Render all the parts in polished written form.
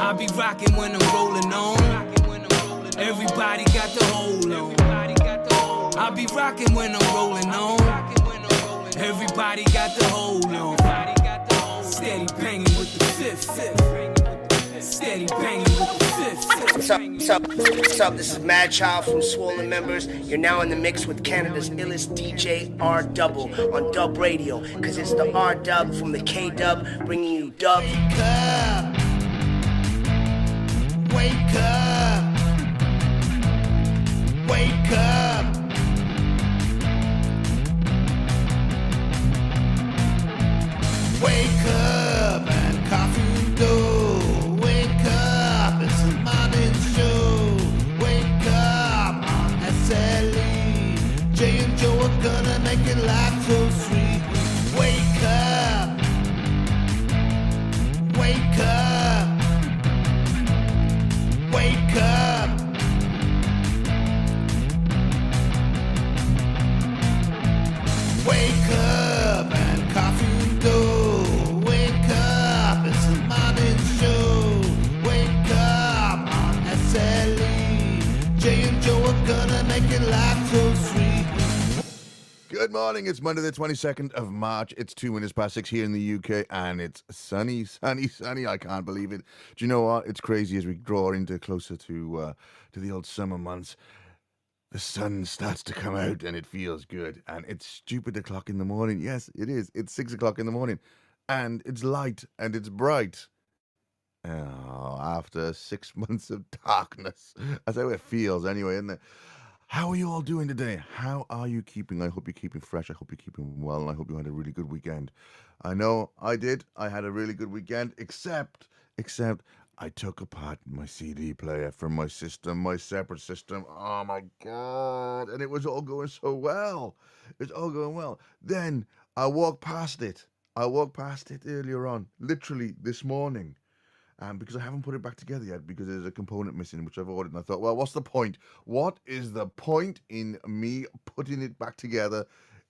I be rocking when I'm rolling on. Everybody got the hold on. I be rocking when I'm rolling on. Everybody got the hold on. Steady banging with the fifth. Steady banging with the fifth. What's up? This is Mad Child from Swollen Members. You're now in the mix with Canada's illest DJ, R Double, on Dub Radio. Cause it's the R Dub from the K Dub, bringing you dub. Wake up. Wake up. Wake up. Wake up and coffee dough. Wake up, it's the morning show. Wake up on SLE. Jay and Joe are gonna make it life so sweet. Wake up. Wake up. Wake up. Wake up and coffee dough. Wake up, it's the morning show. Wake up on SLE. Jay and Joe are gonna make it life so sweet. Good morning. It's Monday the 22nd of March. It's 2 minutes past 6 here in the UK, and it's sunny, sunny, sunny. I can't believe it. Do you know what? It's crazy as we draw into closer to the old summer months. The sun starts to come out, and it feels good. And it's stupid o'clock in the morning. Yes, it is. It's 6 o'clock in the morning, and it's light and it's bright. Oh, after 6 months of darkness, that's how it feels, anyway, isn't it? How are you all doing today? How are you keeping? I hope you're keeping fresh. I hope you're keeping well. And I hope you had a really good weekend. I know I did. I had a really good weekend, except I took apart my CD player from my system, my separate system. Oh, my God. And it was all going so well. It's all going well. Then I walked past it. I walked past it earlier on, literally this morning. Because I haven't put it back together yet because there's a component missing, which I've ordered. And I thought, well, what's the point? What is the point in me putting it back together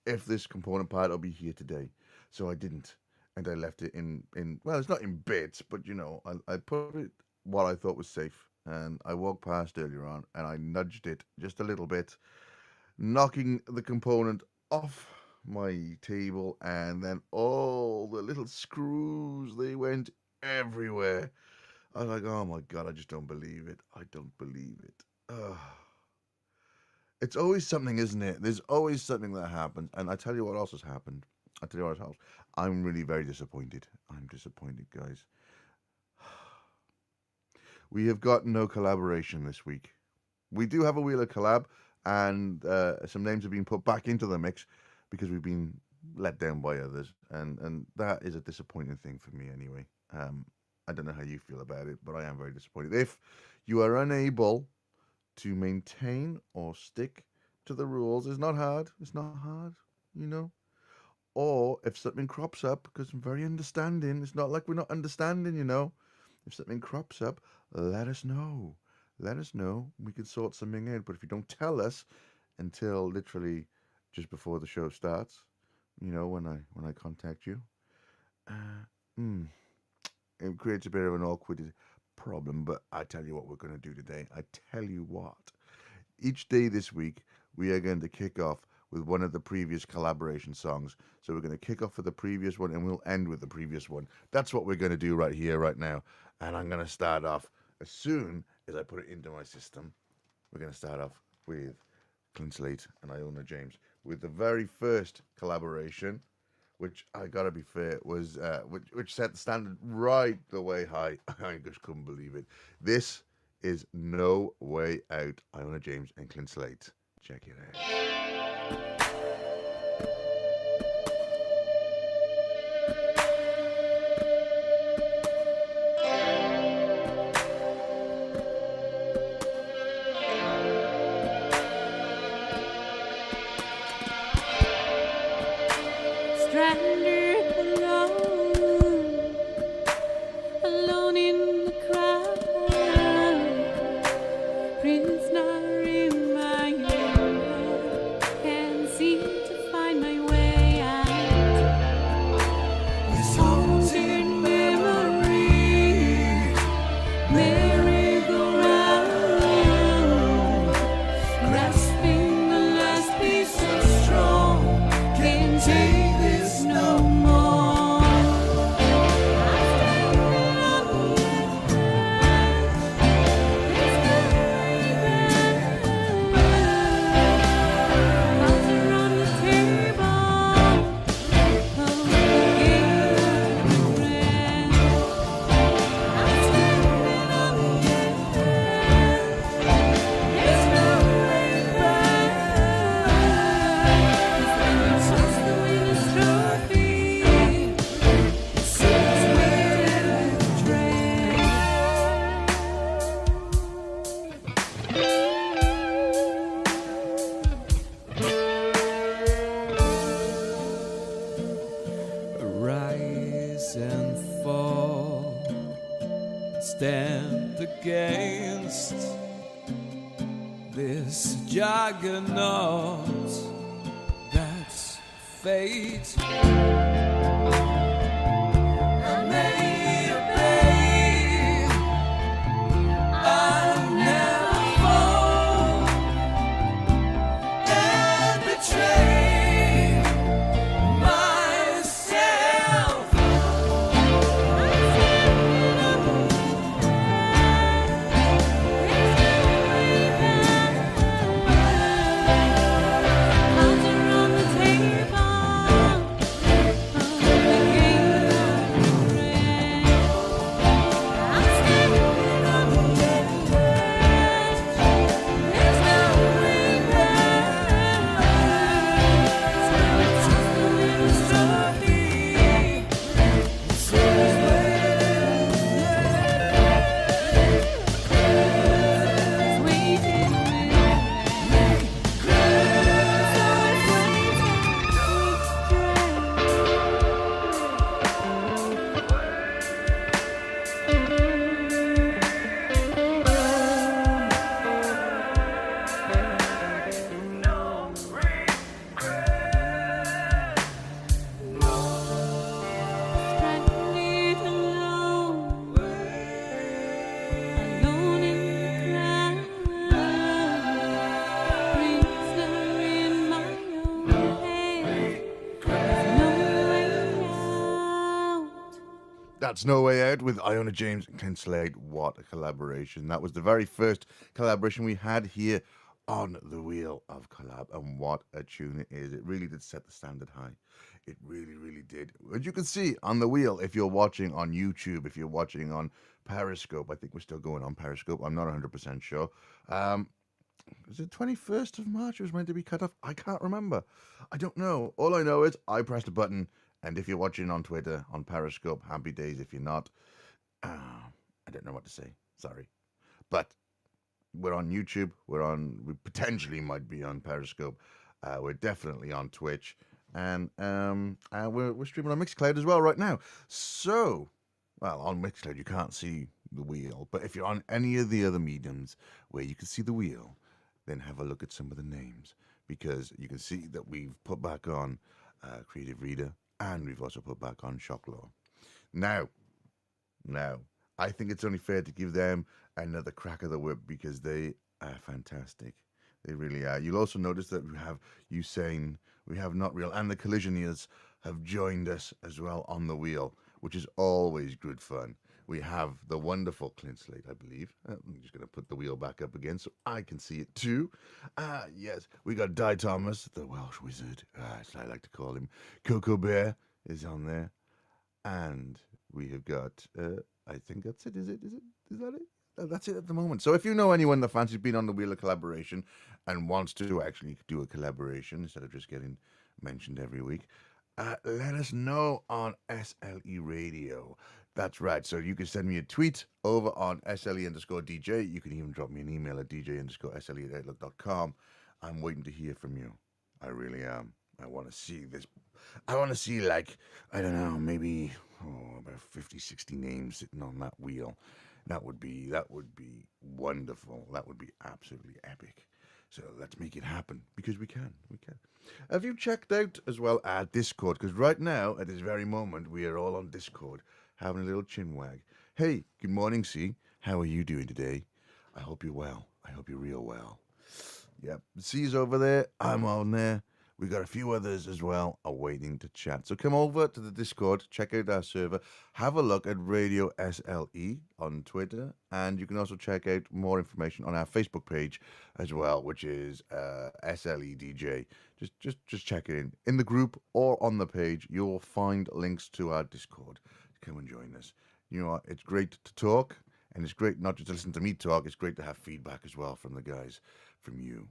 if this component part will be here today? So I didn't. And I left it in well, it's not in bits, but, you know, I put it what I thought was safe. And I walked past earlier on and I nudged it just a little bit, knocking the component off my table. And then all the little screws, they went everywhere. I was like, oh my God, I just don't believe it. I don't believe it. Ugh. It's always something, isn't it? There's always something that happens. And I tell you what else has happened. I'm really very disappointed. I'm disappointed, guys. We have got no collaboration this week. We do have a Wheeler collab, and some names have been put back into the mix because we've been let down by others. And that is a disappointing thing for me anyway. I don't know how you feel about it, but I am very disappointed. If you are unable to maintain or stick to the rules, it's not hard. It's not hard, you know. Or if something crops up, because I'm very understanding, it's not like we're not understanding, you know. If something crops up, let us know. Let us know. We can sort something out. But if you don't tell us until literally just before the show starts, you know, when I contact you, it creates a bit of an awkward problem. But I tell you what we're going to do today. I tell you what. Each day this week, we are going to kick off with one of the previous collaboration songs. So we're going to kick off with the previous one and we'll end with the previous one. That's what we're going to do right here, right now. And I'm going to start off as soon as I put it into my system. We're going to start off with Clint Slate and Iona James with the very first collaboration, which I gotta be fair was which set the standard right the way high. I just couldn't believe it. This is No Way Out, Iona James and Clint Slate. Check it out. Please not remind me. stand against this juggernaut that's fate. I may obey, I'll never fall and betray myself. That's No Way Out with Iona James and Clint Slade. What a collaboration. That was the very first collaboration we had here on the wheel of Collab, and what a tune it is. It really did set the standard high. It really, really did. As you can see on the wheel, if you're watching on YouTube, if you're watching on Periscope, I think we're still going on Periscope. I'm not 100% sure. Is it 21st of March? It was meant to be cut off. I can't remember. I don't know. All I know is I pressed a button. And if you're watching on Twitter, on Periscope, happy days. If you're not, I don't know what to say. Sorry. But we're on YouTube. We potentially might be on Periscope. We're definitely on Twitch. And we're streaming on Mixcloud as well right now. So, well, on Mixcloud, you can't see the wheel. But if you're on any of the other mediums where you can see the wheel, then have a look at some of the names. Because you can see that we've put back on Creative Reader. And we've also put back on Shock Law. Now, I think it's only fair to give them another crack of the whip because they are fantastic. They really are. You'll also notice that we have Usain, we have Not Real, and the Collisioneers have joined us as well on the wheel, which is always good fun. We have the wonderful Clint Slate, I believe. I'm just going to put the wheel back up again so I can see it too. Yes, we got Di Thomas, the Welsh wizard, as I like to call him. Coco Bear is on there. And we have got, I think that's it. Is that it? That's it at the moment. So if you know anyone that fancies being on the wheel of collaboration and wants to actually do a collaboration instead of just getting mentioned every week, let us know on SLE Radio. That's right. So you can send me a tweet over on SLE_DJ. You can even drop me an email at dj_SLE@outlook.com. I'm waiting to hear from you. I really am. I want to see this. I want to see, like, I don't know, maybe about 50, 60 names sitting on that wheel. That would be wonderful. That would be absolutely epic. So let's make it happen because we can. Have you checked out as well our Discord? Because right now, at this very moment, we are all on Discord having a little chin wag. Hey, good morning, C. How are you doing today? I hope you're well. I hope you're real well. Yep, C's over there. I'm on there. We got a few others as well awaiting to chat. So come over to the Discord, check out our server, have a look at Radio SLE on Twitter, and you can also check out more information on our Facebook page as well, which is SLE DJ. Just check it in the group or on the page. You'll find links to our Discord. Come and join us. You know what? It's great to talk, and it's great not just to listen to me talk. It's great to have feedback as well from the guys, from you.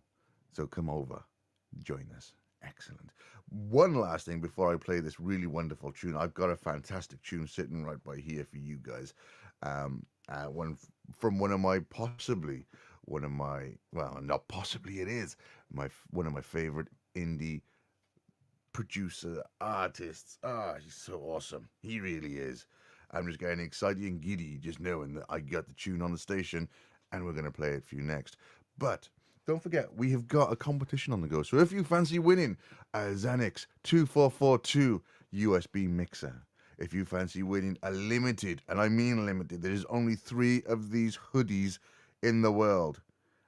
So come over, join us. Excellent. One last thing before I play this really wonderful tune. I've got a fantastic tune sitting right by here for you guys. One from one of my favorite indie producer artists. He's so awesome. He really is. I'm just getting excited and giddy just knowing that I got the tune on the station and we're going to play it for you next. But don't forget, we have got a competition on the go. So if you fancy winning a Xanax 2442 USB mixer, if you fancy winning a limited, and I mean limited, there's only 3 of these hoodies in the world.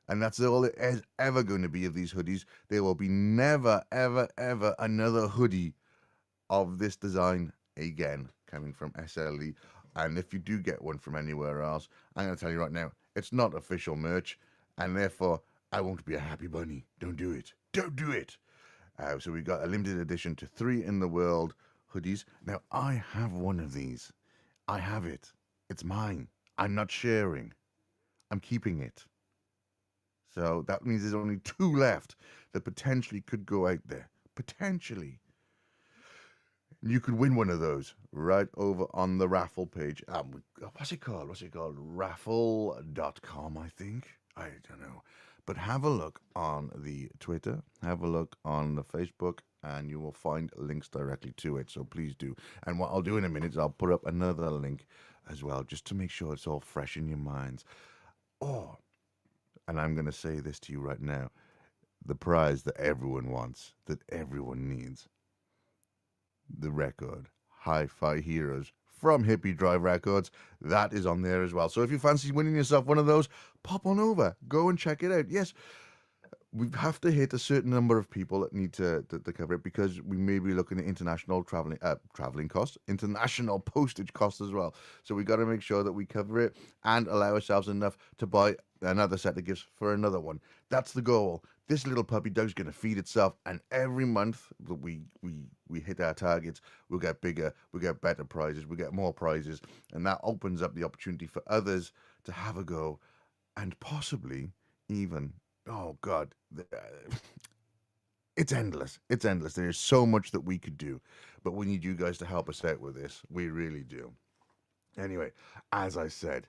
And that's all it is ever going to be of these hoodies. There will be never, ever, ever another hoodie of this design again coming from SLE. And if you do get one from anywhere else, I'm going to tell you right now, it's not official merch. And therefore, I won't be a happy bunny. Don't do it. Don't do it. So we got a limited edition to 3 in the world hoodies. Now, I have one of these. I have it. It's mine. I'm not sharing. I'm keeping it. So that means there's only 2 left that potentially could go out there. Potentially. You could win one of those right over on the raffle page. What's it called? Raffle.com, I think. I don't know. But have a look on the Twitter. Have a look on the Facebook. And you will find links directly to it. So please do. And what I'll do in a minute is I'll put up another link as well. Just to make sure it's all fresh in your minds. And I'm going to say this to you right now. The prize that everyone wants. That everyone needs. The record, Hi-Fi Heroes from Hippie Drive Records. That is on there as well. So if you fancy winning yourself one of those, pop on over. Go and check it out. Yes, we have to hit a certain number of people that need to cover it because we may be looking at international traveling costs, international postage costs as well. So we got to make sure that we cover it and allow ourselves enough to buy another set of gifts for another one. That's the goal. This little puppy dog's going to feed itself, and every month that we hit our targets, we'll get bigger, we'll get better prizes, we'll get more prizes, and that opens up the opportunity for others to have a go, and possibly even, oh God, it's endless. It's endless. There's so much that we could do, but we need you guys to help us out with this. We really do. Anyway, as I said,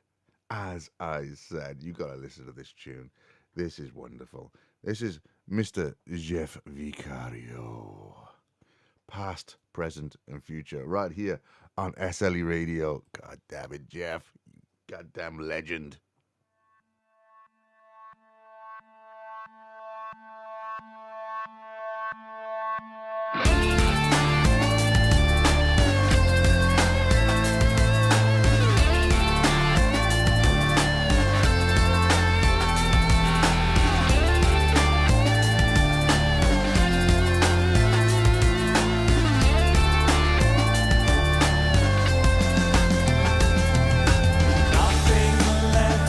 you got to listen to this tune. This is wonderful. This is Mr. Jeff Vicario. Past, present, and future. Right here on SLE Radio. God damn it, Jeff. You goddamn legend. Nothing left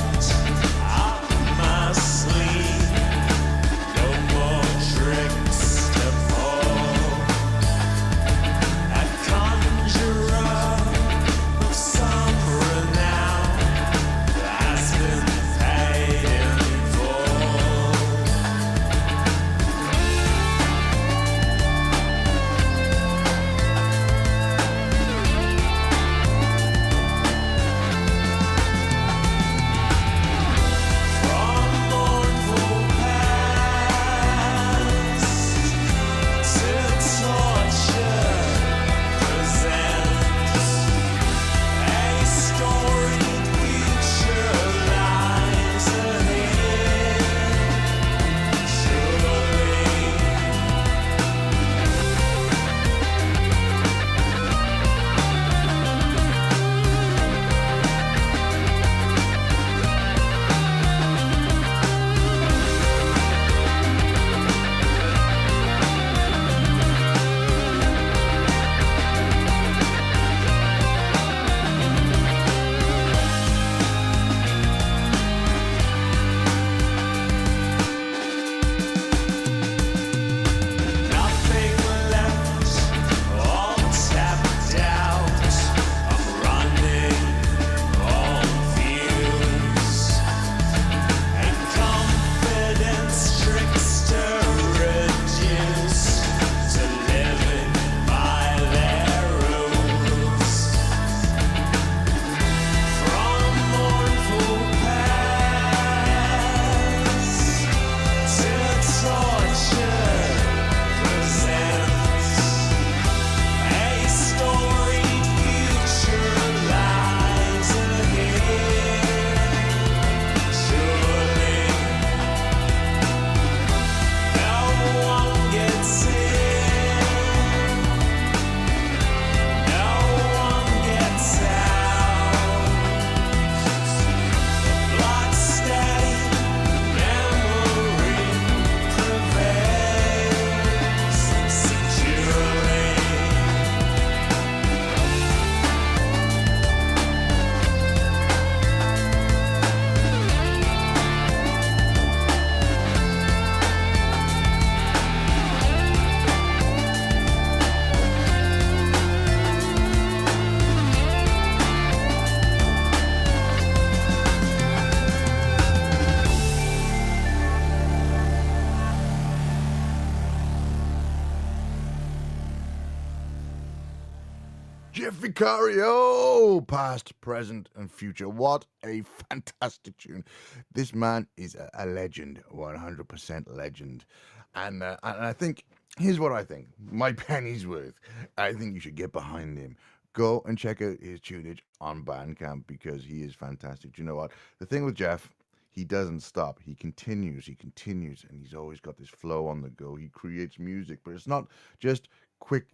Vicario, past, present, and future. What a fantastic tune. This man is a legend, 100% legend. And I think, here's what I think. My penny's worth. I think you should get behind him. Go and check out his tunage on Bandcamp because he is fantastic. Do you know what? The thing with Jeff, he doesn't stop. He continues, and he's always got this flow on the go. He creates music, but it's not just quick.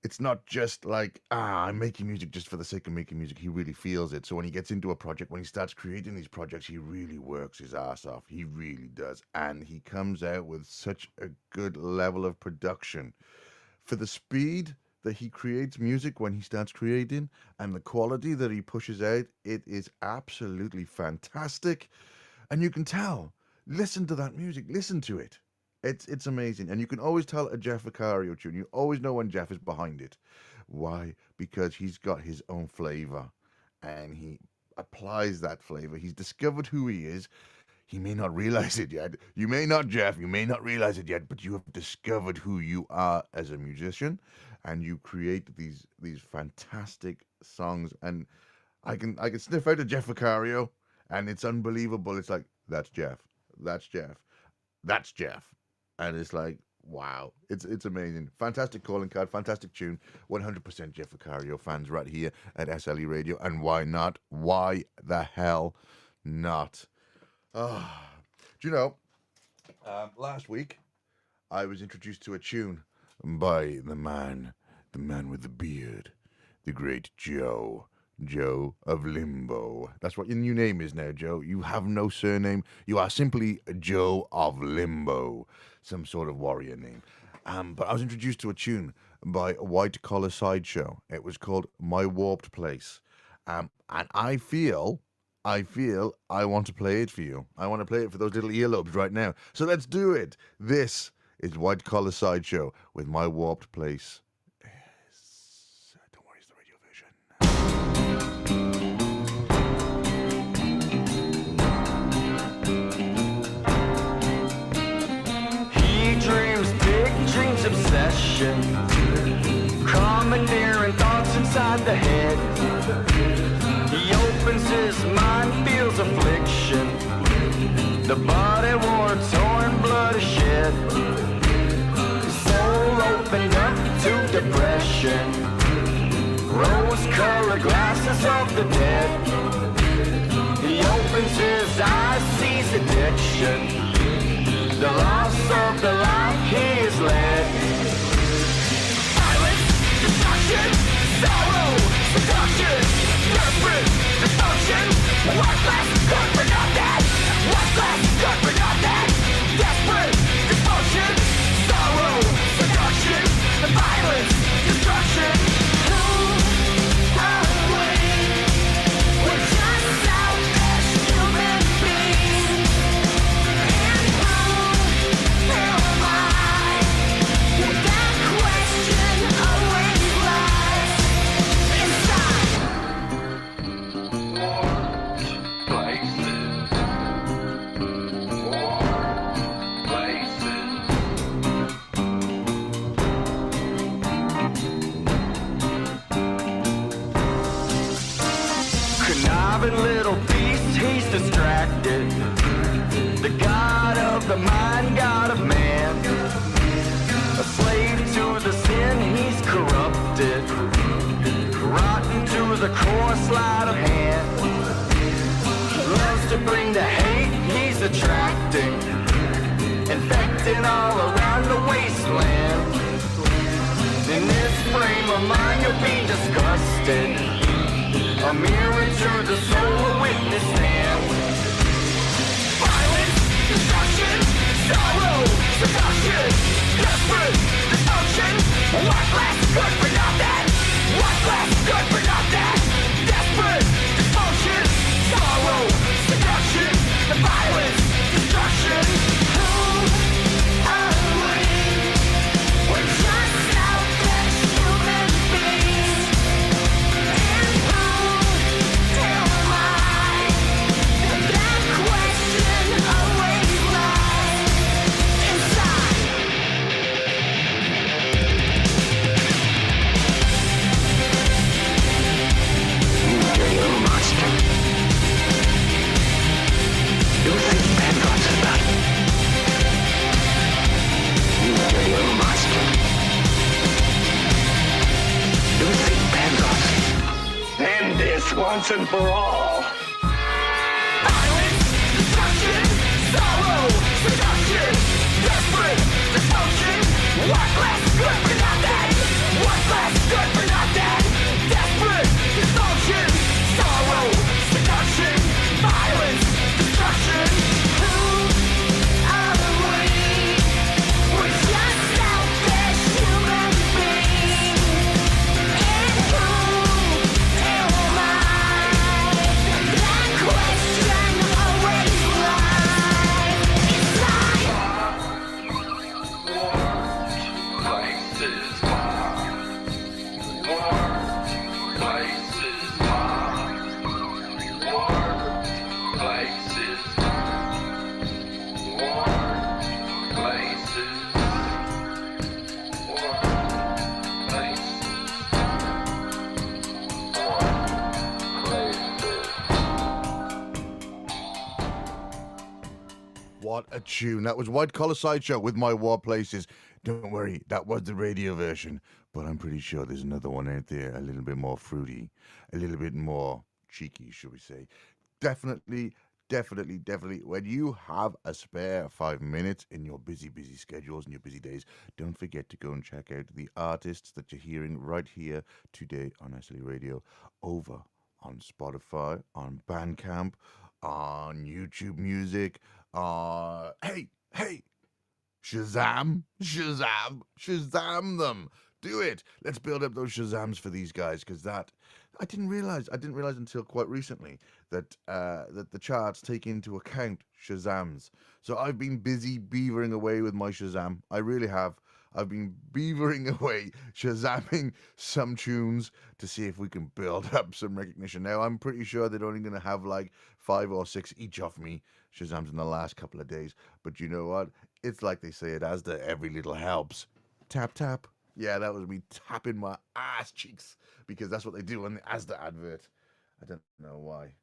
It's not just like, I'm making music just for the sake of making music. He really feels it. So when he gets into a project, when he starts creating these projects, he really works his ass off. He really does. And he comes out with such a good level of production. For the speed that he creates music when he starts creating and the quality that he pushes out, it is absolutely fantastic. And you can tell. Listen to that music. Listen to it. It's amazing. And you can always tell a Jeff Vicario tune. You always know when Jeff is behind it. Why? Because he's got his own flavor and he applies that flavor. He's discovered who he is. He may not realize it yet. You may not, Jeff. You may not realize it yet, but you have discovered who you are as a musician and you create these fantastic songs. And I can sniff out a Jeff Vicario and it's unbelievable. It's like, that's Jeff. That's Jeff. That's Jeff. And it's like, wow, it's amazing. Fantastic calling card, fantastic tune. 100% Jeff Vicario fans right here at SLE Radio. And why not? Why the hell not? Do you know, last week I was introduced to a tune by the man with the beard, the great Joe of Limbo. That's what your new name is now, Joe. You have no surname. You are simply Joe of Limbo, some sort of warrior name. But I was introduced to a tune by White Collar Sideshow. It was called My Warped Place. And I feel I want to play it for you. I want to play it for those little earlobes right now. So let's do it. This is White Collar Sideshow with My Warped Place. Don't worry, it's the radio version. He dreams big dreams, obsession, commandeering thoughts inside the head. He opens his mind, feels affliction. The body wore torn, blood is shed. Soul opened up to depression. Rose-colored glasses of the dead. He opens his eyes, sees addiction. The loss of the life he is led. Violence, destruction, sorrow, seduction. Desperate dysfunction, worthless, good for nothing. Worthless, good for nothing. Desperate dysfunction, sorrow, seduction, violence, destruction. Who are we? We're just selfish human beings. And who am I? That question always lies inside. Conniving little beast, he's distracted. The god of the mind, god of man. A slave to the sin, he's corrupted. Rotten to the core, sleight of hand. Loves to bring the hate, he's attracting. Infecting all around the wasteland. In this frame of mind, you'll be disgusted. A mirror to the soul, a witness stand. Violence, destruction, sorrow, seduction. Desperate, dysfunction. Worthless, good for nothing. Worthless, good for nothing. Desperate, dysfunction. Sorrow, seduction. The violence, destruction. Who are we? We're just selfish human beings. And who am I? That question always lies inside. and for all. Violence, destruction, sorrow, seduction, desperate dysfunction. Worthless, good for nothing. Worthless, good for nothing. Desperate dysfunction, sorrow, seduction, violence, destruction. Who are we? We're just selfish human beings. And who am I? That question always lies inside. Places far, warm places far, warm places, warm places, warm What a tune. That was White Collar Sideshow with My War Places. Don't worry, that was the radio version, but I'm pretty sure there's another one out there, a little bit more fruity, a little bit more cheeky, should we say. Definitely, when you have a spare 5 minutes in your busy schedules and your busy days, don't forget to go and check out the artists that you're hearing right here today on SLE Radio, over on Spotify, on Bandcamp, on YouTube Music, hey, Shazam them. Do it. Let's build up those Shazams for these guys, because that I didn't realize until quite recently that that the charts take into account Shazams. So I've been busy beavering away with my Shazam. I really have. I've been beavering away, Shazamming some tunes to see if we can build up some recognition. Now, I'm pretty sure they're only going to have like 5 or 6 each off me, Shazams, in the last couple of days. But you know what? It's like they say at Asda, every little helps. Tap, tap. Yeah, that was me tapping my ass cheeks, because that's what they do on the Asda advert. I don't know why.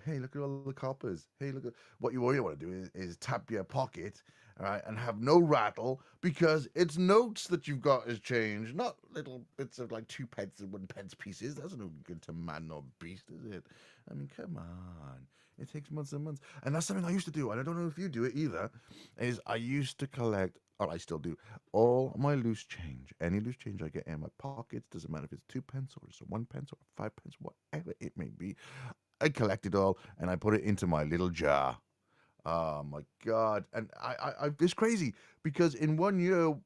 Hey, look at all the coppers. Hey, look at what you really want to do is tap your pocket, all right, and have no rattle, because it's notes that you've got as change, not little bits of like 2 pence and 1 pence pieces. That's no good to man nor beast, is it? I mean, come on. It takes months and months. And that's something I used to do, and I don't know if you do it either, is I used to collect, or I still do, all my loose change. Any loose change I get in my pockets, doesn't matter if it's 2 pence or it's 1 pence or 5 pence, whatever it may be, I collect it all and I put it into my little jar. Oh my God. And I it's crazy, because in 1 year,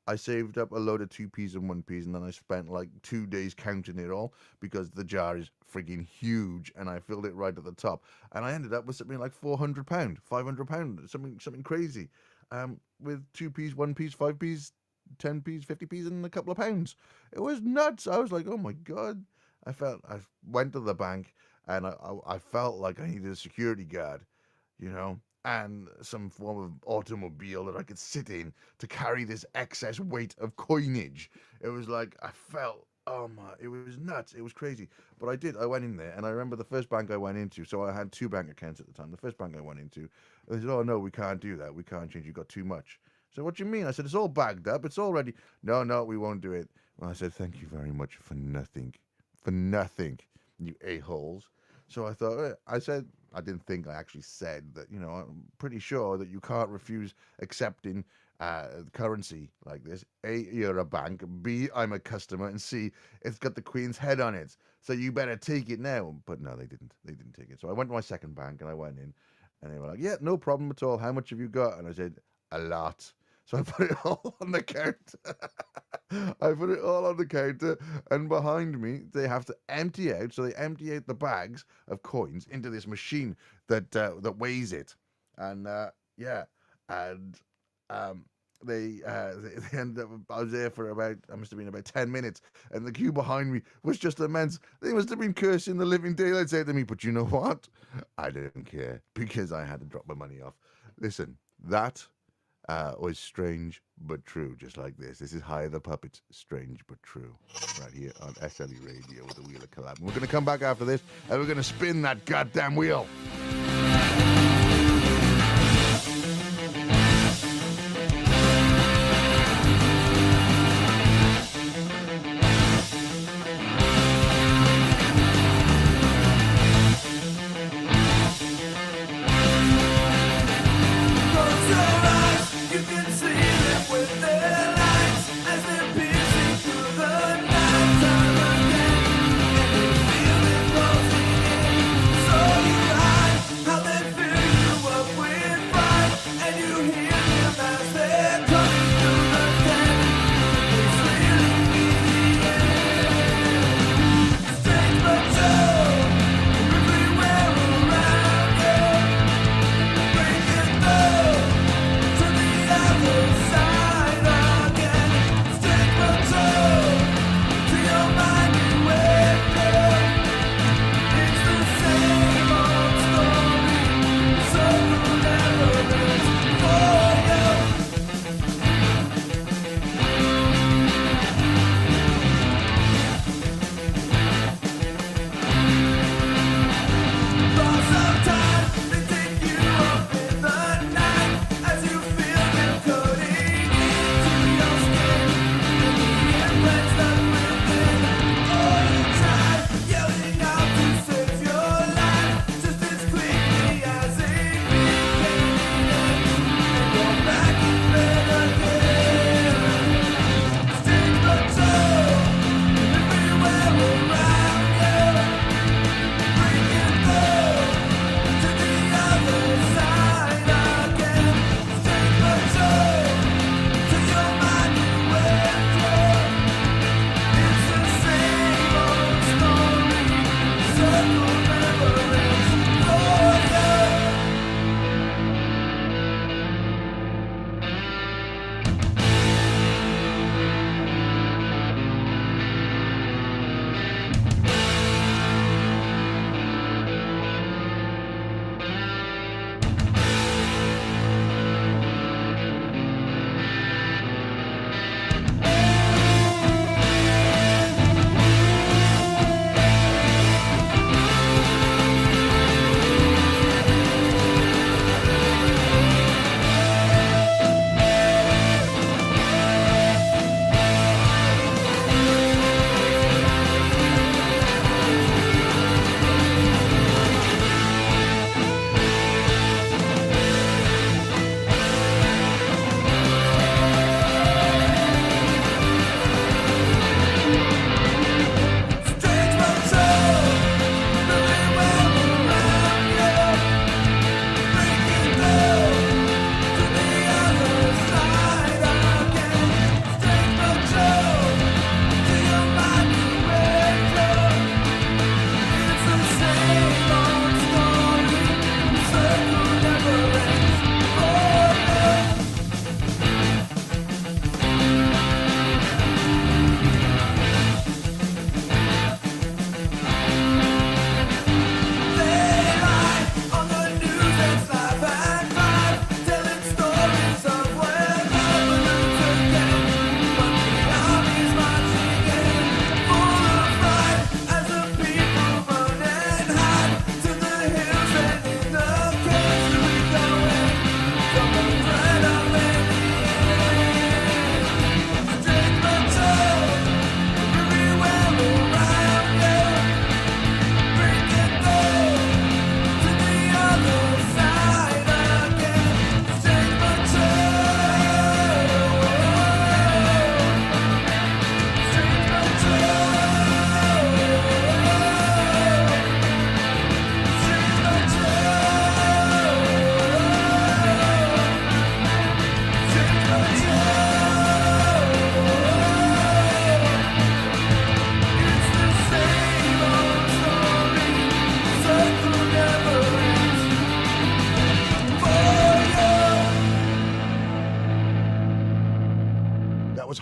I saved up a load of 2p's and 1p's, and then I spent like 2 days counting it all, because the jar is frigging huge, and I filled it right at the top, and I ended up with something like £400, £500, something crazy, with 2p's, 1p's, 5p's, 10p's, 50p's, and a couple of pounds. It was nuts. I was like, oh my God. I went to the bank, and I felt like I needed a security guard, you know, and some form of automobile that I could sit in to carry this excess weight of coinage. It was like, I felt, it was nuts. It was crazy. But I did. I went in there, and I remember the first bank I went into, so I had 2 bank accounts at the time. The first bank I went into, they said, oh, no, we can't do that. We can't change. You got too much. So what do you mean? I said, it's all bagged up. It's all ready. No, we won't do it. Well, I said, thank you very much for nothing. For nothing, you a-holes. So I thought, I didn't think I actually said that, you know, I'm pretty sure that you can't refuse accepting currency like this. A, you're a bank. B, I'm a customer. And C, it's got the Queen's head on it. So you better take it now. But no, they didn't. They didn't take it. So I went to my second bank, and I went in, and they were like, yeah, no problem at all. How much have you got? And I said, a lot. So I put it all on the counter. And behind me, they have to empty out. So they empty out the bags of coins into this machine that weighs it. And they ended up. I was there for I must have been about 10 minutes, and the queue behind me was just immense. They must have been cursing the living daylights out of me. But you know what? I didn't care, because I had to drop my money off. Listen, that was strange but true, just like this. This is High the Puppets, Strange but True, right here on SLE Radio with the Wheel of Collab. And we're going to come back after this, and we're going to spin that goddamn wheel.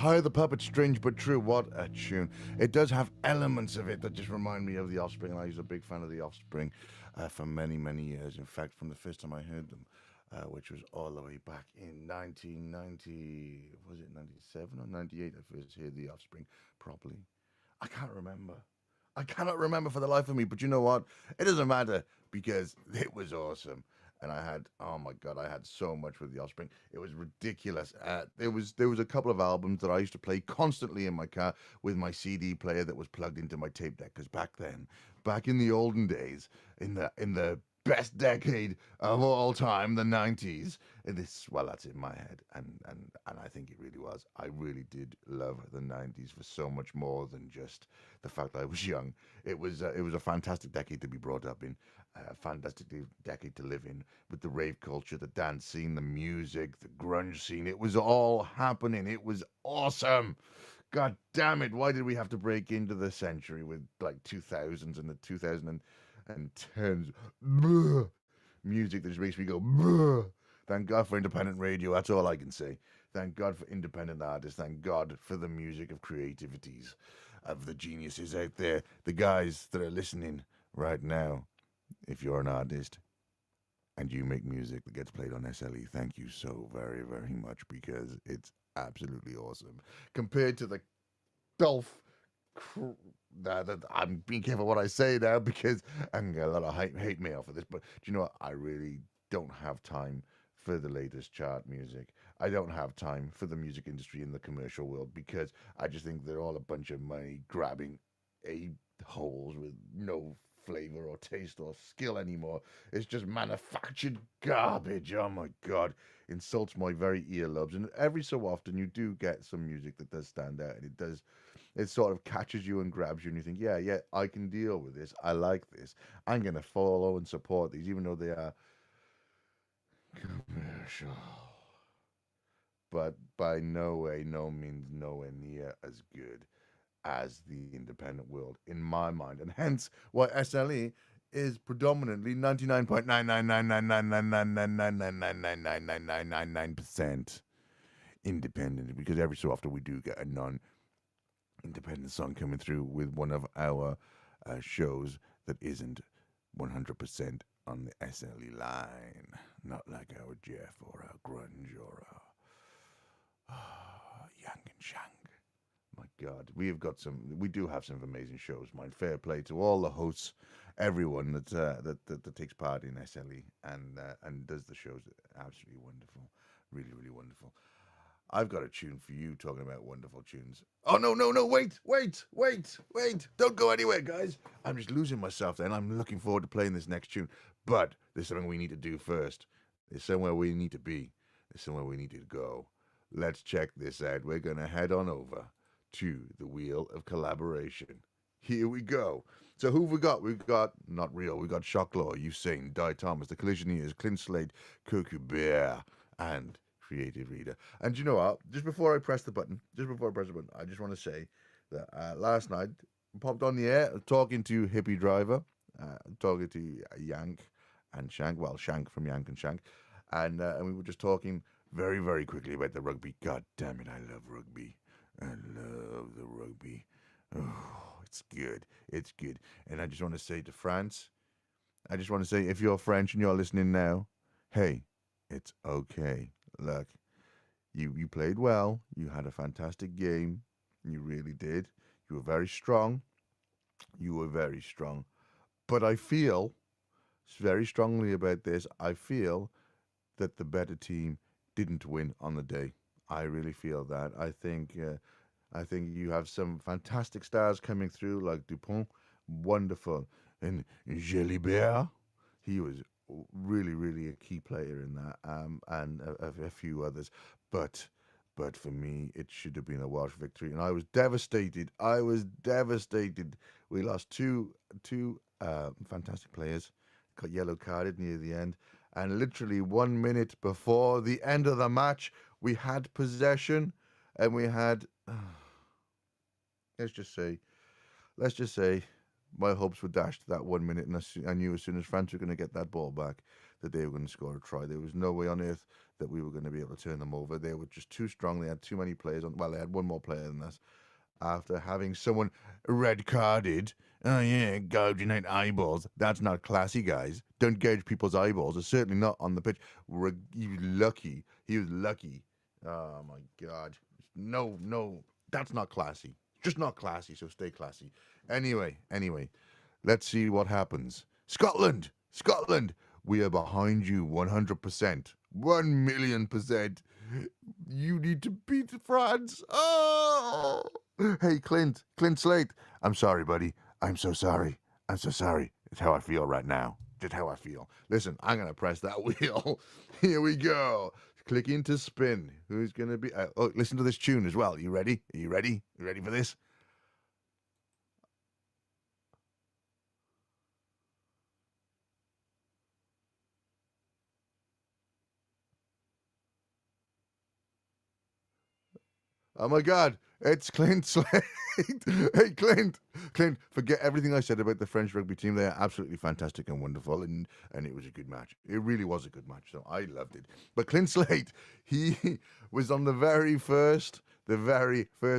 Hire the Puppet, strange but true. What a tune. It does have elements of it that just remind me of The Offspring, and I was a big fan of The Offspring for many, many years. In fact, from the first time I heard them, which was all the way back in 1990, was it 97 or 98 I first heard The Offspring properly? I can't remember. I cannot remember for the life of me, but you know what? It doesn't matter because it was awesome. And I had, oh my God, I had so much with The Offspring. It was ridiculous. There was a couple of albums that I used to play constantly in my car with my CD player that was plugged into my tape deck. Because back then, back in the olden days, in the best decade of all time, the 90s. That's in my head, and I think it really was. I really did love the 90s for so much more than just the fact that I was young. It was a fantastic decade to be brought up in, a fantastic decade to live in, with the rave culture, the dance scene, the music, the grunge scene. It was all happening. It was awesome. God damn it! Why did we have to break into the century with like 2000s and the 2010s? Music that just makes me go. Bleh. Thank God for independent radio. That's all I can say. Thank God for independent artists. Thank God for the music of creativities, of the geniuses out there, the guys that are listening right now. If you're an artist and you make music that gets played on SLE, thank you so very, very much, because it's absolutely awesome. Compared to the Dolph, I'm being careful what I say now because I'm gonna get a lot of hate mail for this, but do you know what? I really don't have time for the latest chart music. I don't have time for the music industry in the commercial world because I just think they're all a bunch of money grabbing holes with no flavor or taste or skill anymore. It's just manufactured garbage. Oh my God. Insults my very earlobes. And every so often you do get some music that does stand out, and it sort of catches you and grabs you, and you think, yeah, I can deal with this. I like this. I'm going to follow and support these, even though they are commercial. But by no way, no means, nowhere near as good as the independent world, in my mind. And hence why SLE is predominantly 99.999999999999999% independent, because every so often we do get a non-independent song coming through with one of our shows that isn't 100% on the SLE line, not like our Jeff or our Grunge or our Yang and Shang. My God, we do have some amazing shows. Mine, fair play to all the hosts, everyone that takes part in SLE and does the shows. Absolutely wonderful, really, really wonderful. I've got a tune for you, talking about wonderful tunes. Oh, no, wait. Don't go anywhere, guys. I'm just losing myself there, and I'm looking forward to playing this next tune. But there's something we need to do first. There's somewhere we need to be. There's somewhere we need to go. Let's check this out. We're going to head on over to the Wheel of Collaboration. Here we go. So who have we got? We've got Not Real. We've got Shocklaw, Usain, Di Thomas, The Collisioneers, Clint Slade, Koku Bear, and Creative Reader. And you know what? Just before I press the button, I just want to say that last night I popped on the air talking to Hippie Driver, talking to Yank and Shank. Well, Shank from Yank and Shank, and we were just talking very, very quickly about the rugby. God damn it, I love rugby. I love the rugby. Oh, it's good. It's good. And I just want to say to France, if you're French and you're listening now, hey, it's okay. Look, you played well. You had a fantastic game. You really did. You were very strong. But I feel very strongly about this. I feel that the better team didn't win on the day. I really feel that. I think you have some fantastic stars coming through, like Dupont, wonderful, and Jalibert. He was really, really a key player in that, and a few others. But for me, it should have been a Welsh victory, and I was devastated. We lost two fantastic players, got yellow carded near the end, and literally 1 minute before the end of the match, we had possession, and we had let's just say my hopes were dashed that 1 minute, and I knew as soon as France were going to get that ball back that they were going to score a try. There was no way on earth that we were going to be able to turn them over. They were just too strong. They had too many players on. Well, they had one more player than us. After having someone red carded, oh yeah, gouging out eyeballs. That's not classy, guys. Don't gouge people's eyeballs. It's certainly not on the pitch. He was lucky. He was lucky. Oh my God. No, that's not classy. Just not classy, so stay classy. Anyway, let's see what happens. Scotland, we are behind you 100%. 1,000,000%. You need to beat France. Oh! Hey, Clint Slate. I'm sorry, buddy. I'm so sorry. It's how I feel right now. Just how I feel. Listen, I'm going to press that wheel. Here we go. Clicking to spin. Who's going to be... listen to this tune as well. You ready? Are you ready? You ready for this? Oh my God, it's Clint Slade. Hey, Clint, forget everything I said about the French rugby team. They are absolutely fantastic and wonderful, and it was a good match. It really was a good match, so I loved it. But Clint Slade, he was on the very first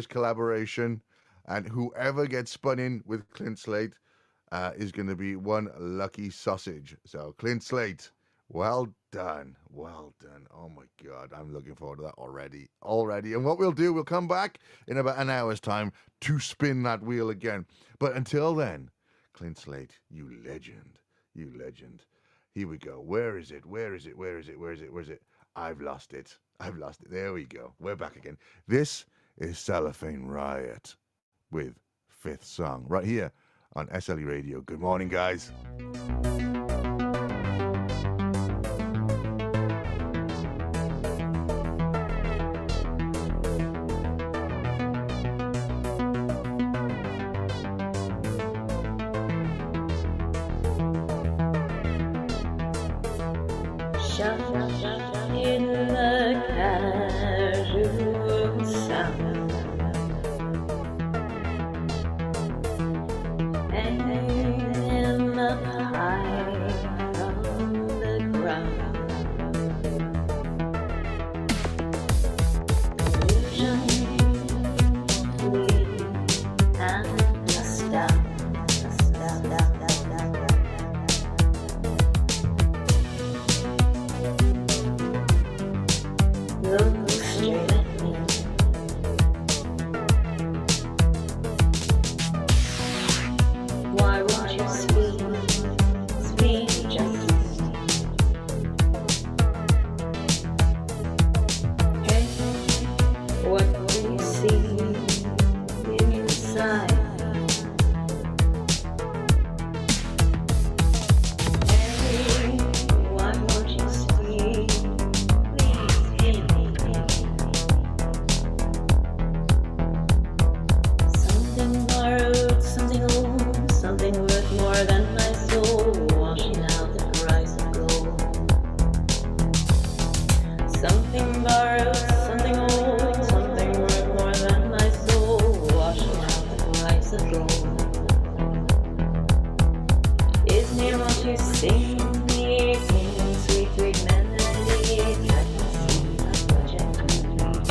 collaboration, and whoever gets spun in with Clint Slade is going to be one lucky sausage. So Clint Slade, well done. Oh my God, I'm looking forward to that already. And what we'll do, we'll come back in about an hour's time to spin that wheel again. But until then, Clint Slate, you legend. Here we go. Where is it? I've lost it. There we go. We're back again. This is Cellophane Riot with Fifth Song right here on SLE Radio. Good morning, guys. In the casual sound, hanging up high from the ground, illusion we and astound. Look straight at me. Why won't you speak just? Hey, what do you see inside? Hey, why won't you speak? Something borrowed, something old, something worth more than my soul, washing out the price of gold. Something borrowed, something old, something worth more than my soul, washing out the price of gold. Is near what you sing, the sweet, sweet melody, let me see a project complete.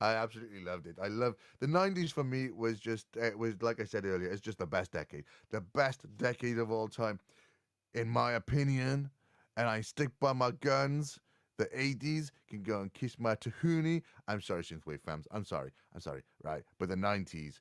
I absolutely loved it. I love the 90s for me was just, it was like I said earlier, it's just the best decade. The best decade of all time, in my opinion. And I stick by my guns. The 80s can go and kiss my tahoonie. I'm sorry, Synthwave fans. I'm sorry, right? But the 90s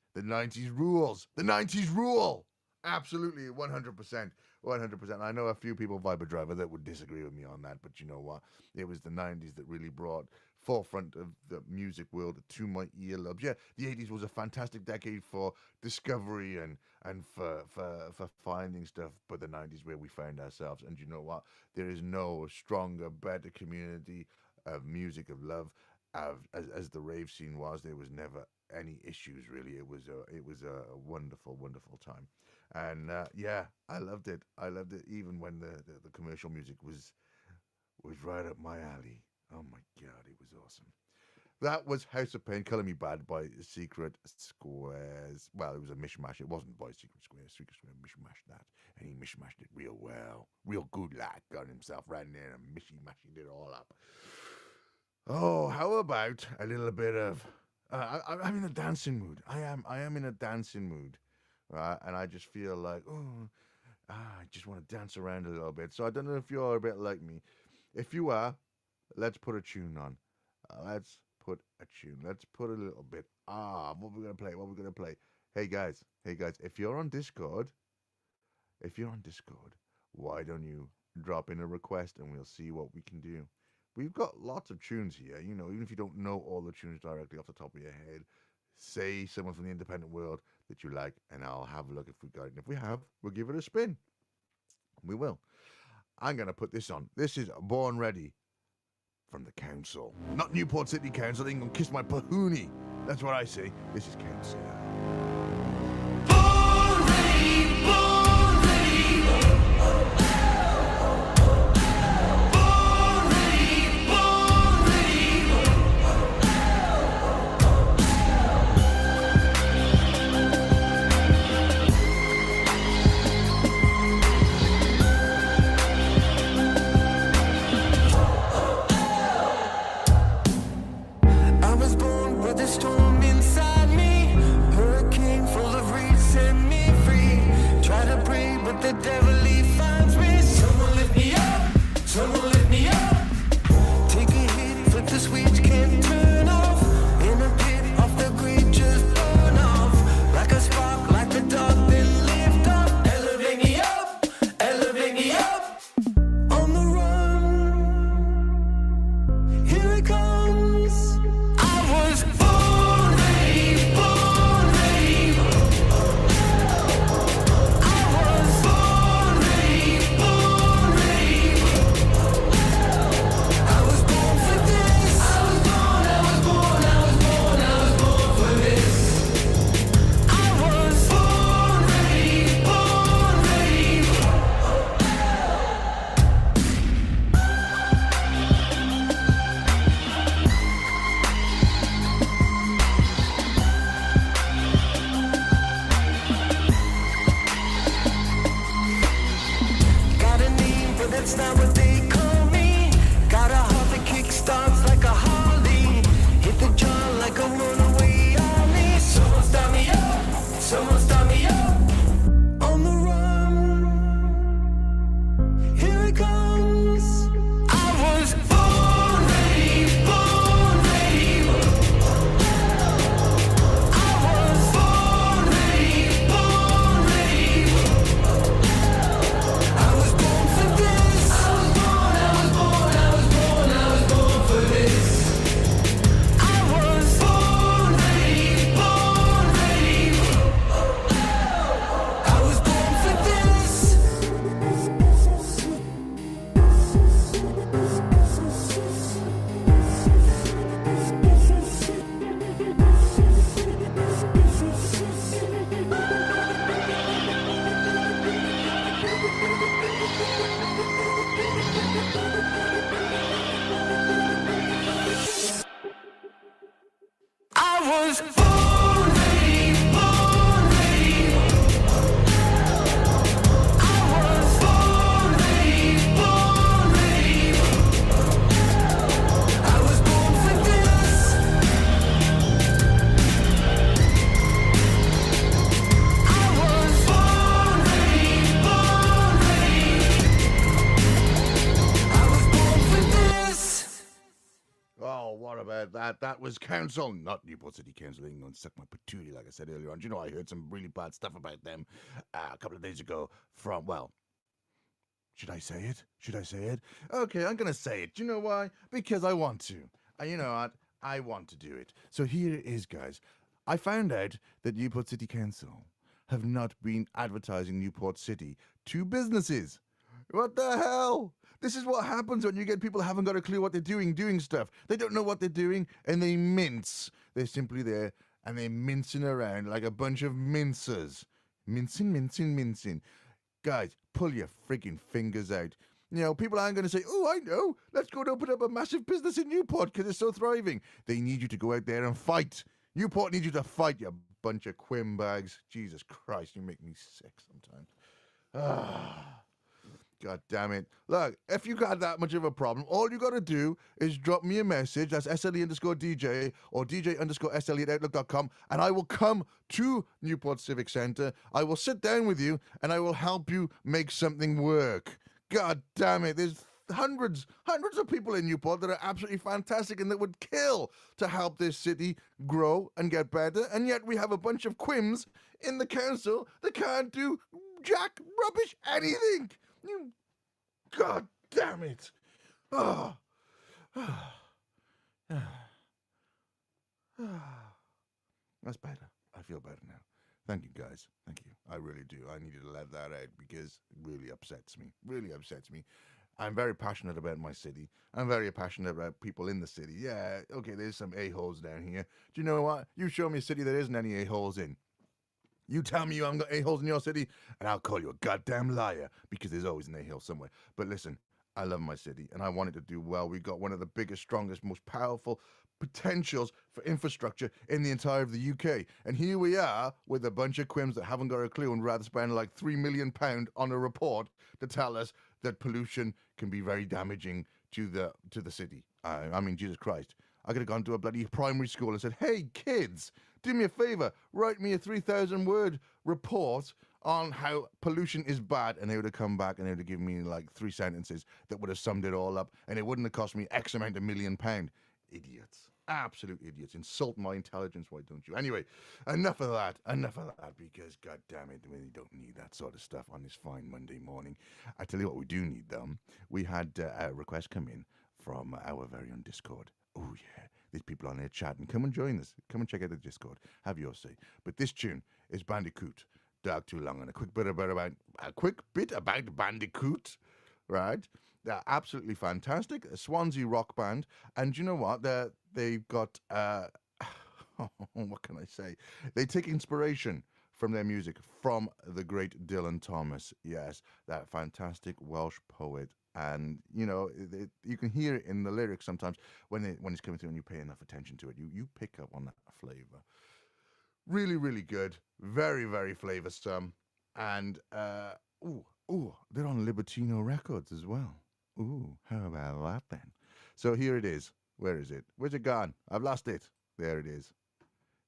rules. The 90s rule. Absolutely, 100%. 100%. I know a few people, Viber Driver, that would disagree with me on that, but you know what? It was the 90s that really brought forefront of the music world to my earlobes. Yeah, the 80s was a fantastic decade for discovery and for finding stuff, but the 90s where we found ourselves. And you know what? There is no stronger, better community of music, of love, as the rave scene was. There was never any issues, really. It was a wonderful, wonderful time. And yeah, I loved it. I loved it even when the commercial music was right up my alley. Oh my God, it was awesome. That was House of Pain, Color Me Bad by Secret Squares. Well, it was a mishmash. It wasn't by Secret Squares. Secret Squares mishmashed that. And he mishmashed it real well. Real good, like, got himself right in there and mashing it all up. Oh, how about a little bit of... I'm in a dancing mood. I am in a dancing mood. Right? And I just feel like, I just want to dance around a little bit. So I don't know if you're a bit like me. If you are, let's put a tune on. Let's put a tune. Let's put a little bit. What we're going to play? Hey guys, if you're on Discord, why don't you drop in a request and we'll see what we can do. We've got lots of tunes here, you know, even if you don't know all the tunes directly off the top of your head, say someone from the independent world that you like, and I'll have a look if we got it. And if we have, we'll give it a spin. We will. I'm going to put this on. This is Born Ready from the Council. Not Newport City Council, they can kiss my pahoonie. That's what I say. This is Council. Born ready, born ready. Born ready, born I was born with a storm inside me, hurricane full of reeds set me free. Try to breathe, but the devil he finds me. Someone lift me up, someone lift me up. Take a hit, flip the switch, can't turn off. In a pit off the grid, just burn off. Like a spark, like the dark, then lift up. Elevate me up, elevate me up. On the run, here it comes. I was born ready, born ready. I was born That was council, not Newport City Council. They can go and suck my patootie, like I said earlier on. Do you know, I heard some really bad stuff about them a couple of days ago from, well, should I say it? Should I say it? Okay, I'm going to say it. Do you know why? Because I want to. You know what? I want to do it. So here it is, guys. I found out that Newport City Council have not been advertising Newport City to businesses. What the hell? This is what happens when you get people who haven't got a clue what they're doing stuff. They don't know what they're doing, and they mince. They're simply there, and they're mincing around like a bunch of mincers. Mincing. Guys, pull your freaking fingers out. You know, people aren't going to say, oh, I know, let's go and open up a massive business in Newport because it's so thriving. They need you to go out there and fight. Newport needs you to fight, you bunch of quim bags. Jesus Christ, you make me sick sometimes. God damn it. Look, if you got that much of a problem, all you got to do is drop me a message. That's SLE_DJ or DJ_SLE at Outlook.com, and I will come to Newport Civic Center. I will sit down with you, and I will help you make something work. God damn it. There's hundreds of people in Newport that are absolutely fantastic and that would kill to help this city grow and get better, and yet we have a bunch of quims in the council that can't do jack rubbish anything. God damn it. That's better. I feel better now. Thank you, guys. Thank you. I really do. I needed to let that out because it really upsets me. I'm very passionate about my city. I'm very passionate about people in the city. Yeah, okay, there's some a-holes down here. Do you know what? You show me a city there isn't any a-holes in. You tell me you haven't got a-holes in your city, and I'll call you a goddamn liar, because there's always an a-hole somewhere. But listen, I love my city, and I want it to do well. We've got one of the biggest, strongest, most powerful potentials for infrastructure in the entire of the UK. And here we are with a bunch of quims that haven't got a clue and rather spend like £3 million on a report to tell us that pollution can be very damaging to the city. I mean, Jesus Christ. I could have gone to a bloody primary school and said, hey, kids, do me a favor, write me a 3,000-word report on how pollution is bad, and they would have come back and they would have given me like 3 sentences that would have summed it all up, and it wouldn't have cost me X amount of £1 million. Idiots. Absolute idiots. Insult my intelligence, why don't you? Anyway, enough of that, because, God damn it, we don't need that sort of stuff on this fine Monday morning. I tell you what we do need, though. We had a request come in from our very own Discord. Oh, yeah, there's people on there chatting. Come and join us. Come and check out the Discord. Have your say. But this tune is Bandicoot, Dark Too Long, and a quick bit about Bandicoot, right? They're absolutely fantastic. A Swansea rock band. And you know what? They've got, what can I say? They take inspiration from their music from the great Dylan Thomas. Yes, that fantastic Welsh poet. And, you know, you can hear it in the lyrics sometimes when it's coming through and you pay enough attention to it. You pick up on that flavor. Really, really good. Very, very flavorsome. And, they're on Libertino Records as well. Ooh, how about that then? So here it is. Where is it? Where's it gone? I've lost it. There it is.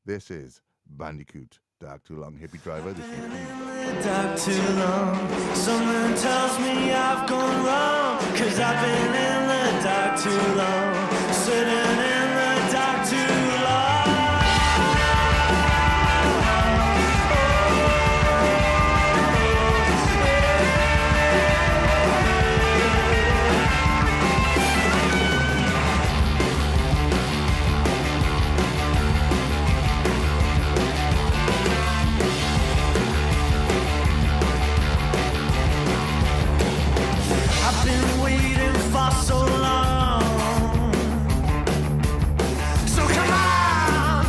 This is Bandicoot, Dark Too Long, Hippie Driver. This is dark too long. Someone tells me I've gone wrong, 'cause I've been in the dark too long. Sitting in the dark too long. I've been waiting for so long. So come on.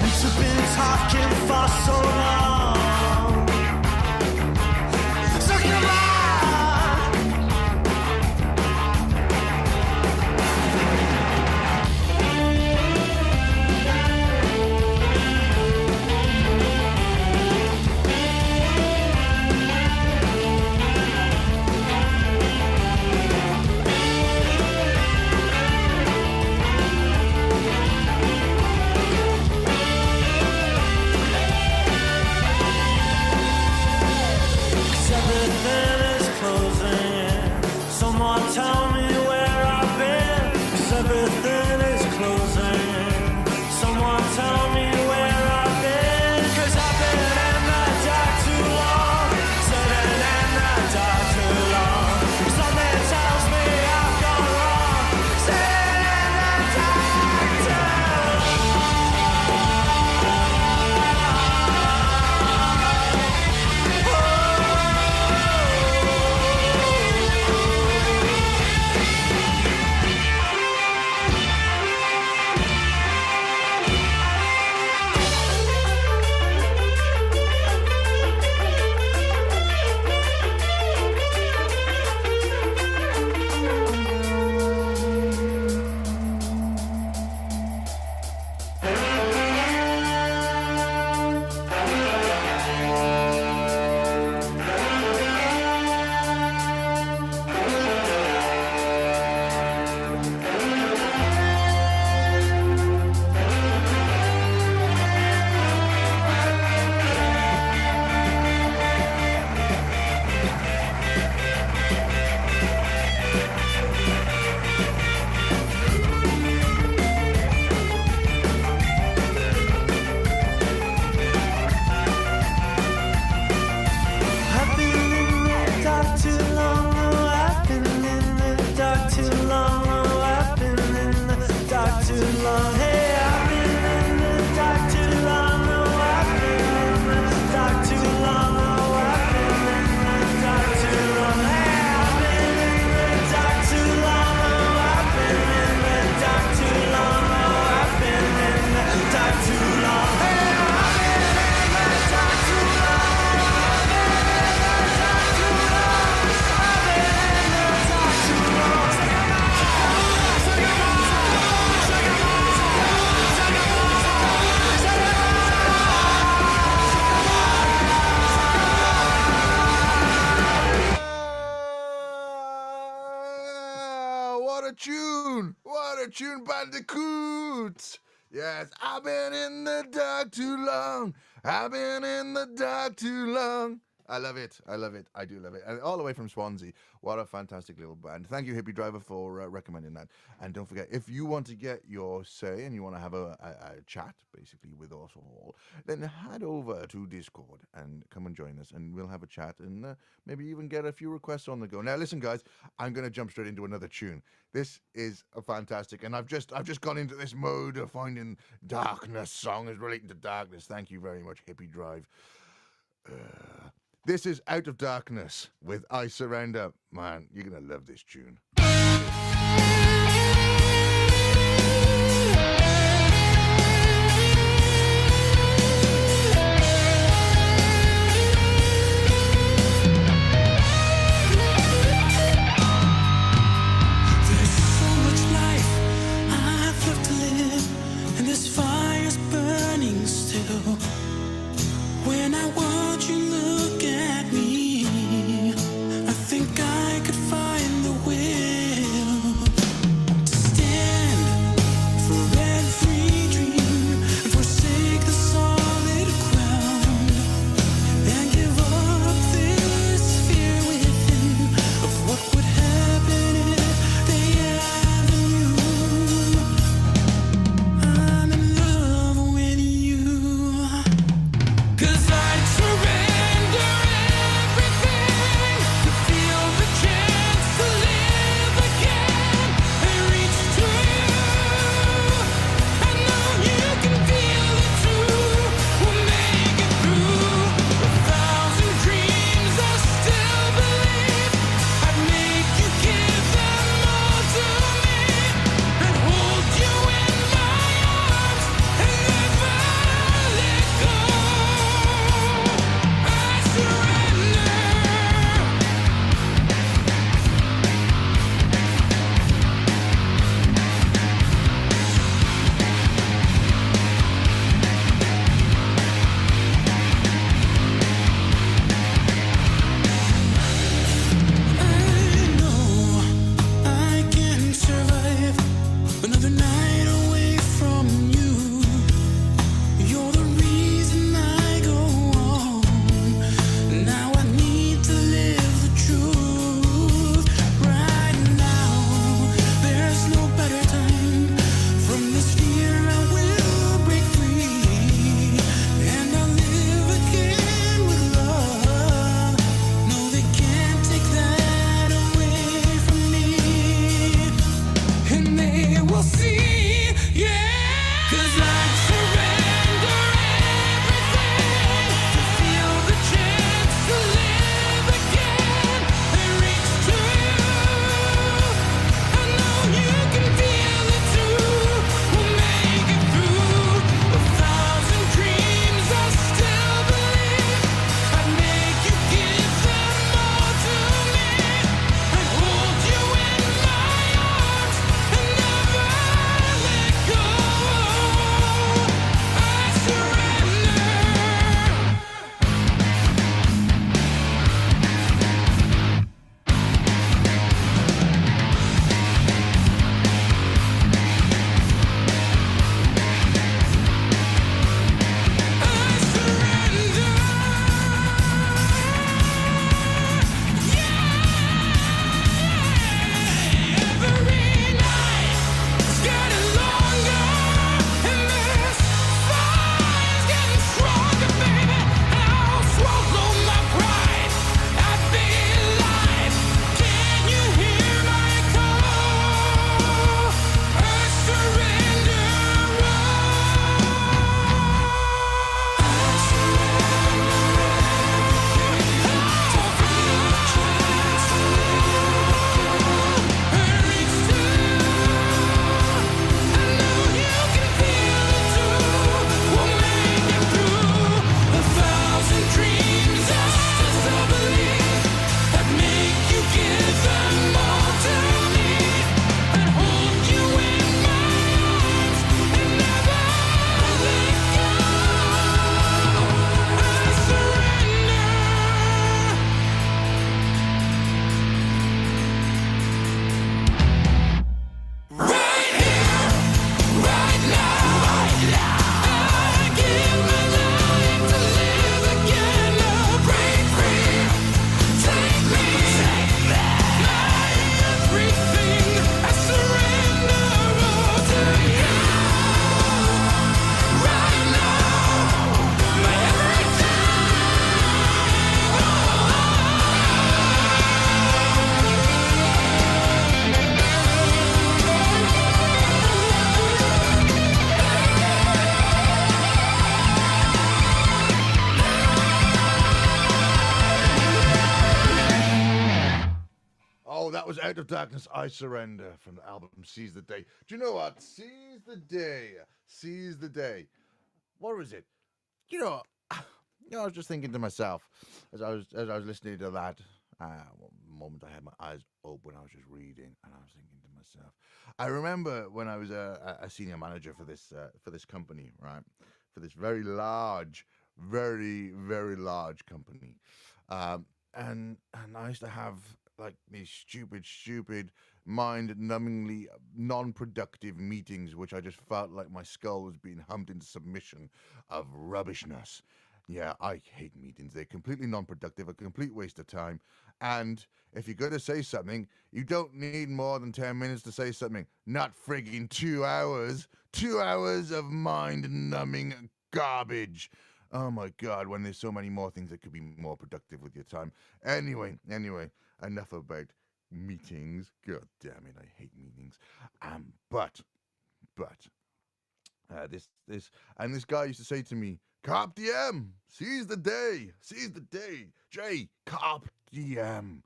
You've been talking for so long. So come on. favorite tune, Bandicoot. Yes, I've been in the dark too long. I've been in the dark too long. I love it. I love it. I do love it. And all the way from Swansea. What a fantastic little band. Thank you, Hippie Driver, for recommending that. And don't forget, if you want to get your say and you want to have a chat, basically, with us all, then head over to Discord and come and join us. And we'll have a chat and maybe even get a few requests on the go. Now, listen, guys, I'm going to jump straight into another tune. This is fantastic. And I've just gone into this mode of finding darkness songs relating to darkness. Thank you very much, Hippie Drive. This is Out of Darkness with I Surrender. Man, you're going to love this tune. There's so much life I've left to live, and this fire's burning still. When I watch you look at me, I think I could find the will. was Out of Darkness, I Surrender from the album Seize the Day. Do you know what? Seize the Day. Seize the Day. What was it? You know, I was just thinking to myself as I was listening to that moment. I had my eyes open. I was just reading, and I was thinking to myself. I remember when I was a senior manager for this company, right? For this very large, very large company, and I used to have like these stupid, mind-numbingly non-productive meetings, which I just felt like my skull was being humped into submission of rubbishness. Yeah, I hate meetings. They're completely non-productive, a complete waste of time. And if you're going to say something, you don't need more than 10 minutes to say something. Not frigging 2 hours. 2 hours of mind-numbing garbage. Oh my God, when there's so many more things that could be more productive with your time. Anyway, enough about meetings. God damn it, I hate meetings. But this guy used to say to me, "Carp diem, seize the day, Jay, carp diem."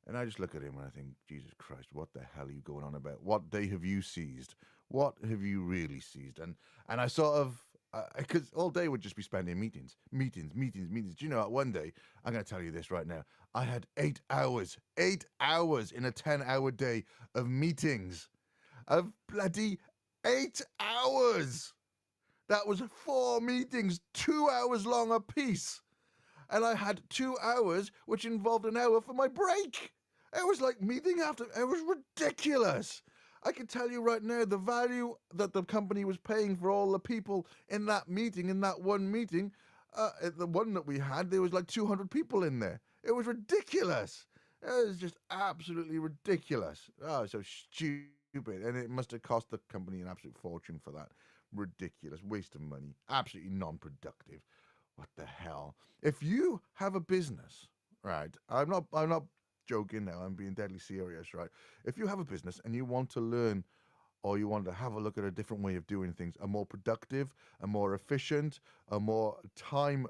And I just look at him and I think, Jesus Christ, what the hell are you going on about? What day have you seized? What have you really seized? And I sort of, because all day would just be spent in meetings. Do you know what? One day, I'm going to tell you this right now. I had 8 hours in a 10-hour day of meetings. Of bloody 8 hours. That was 4 meetings, 2 hours long a piece. And I had 2 hours, which involved an hour for my break. It was like meeting after, it was ridiculous. I can tell you right now, the value that the company was paying for all the people in that meeting, in that one meeting, the one that we had, there was like 200 people in there. It was ridiculous. It was just absolutely ridiculous. Oh, so stupid. And it must have cost the company an absolute fortune for that. Ridiculous. Waste of money. Absolutely non-productive. What the hell? If you have a business, right? I'm not joking now. I'm being deadly serious, right? If you have a business and you want to learn or you want to have a look at a different way of doing things, a more productive, a more efficient, a more time,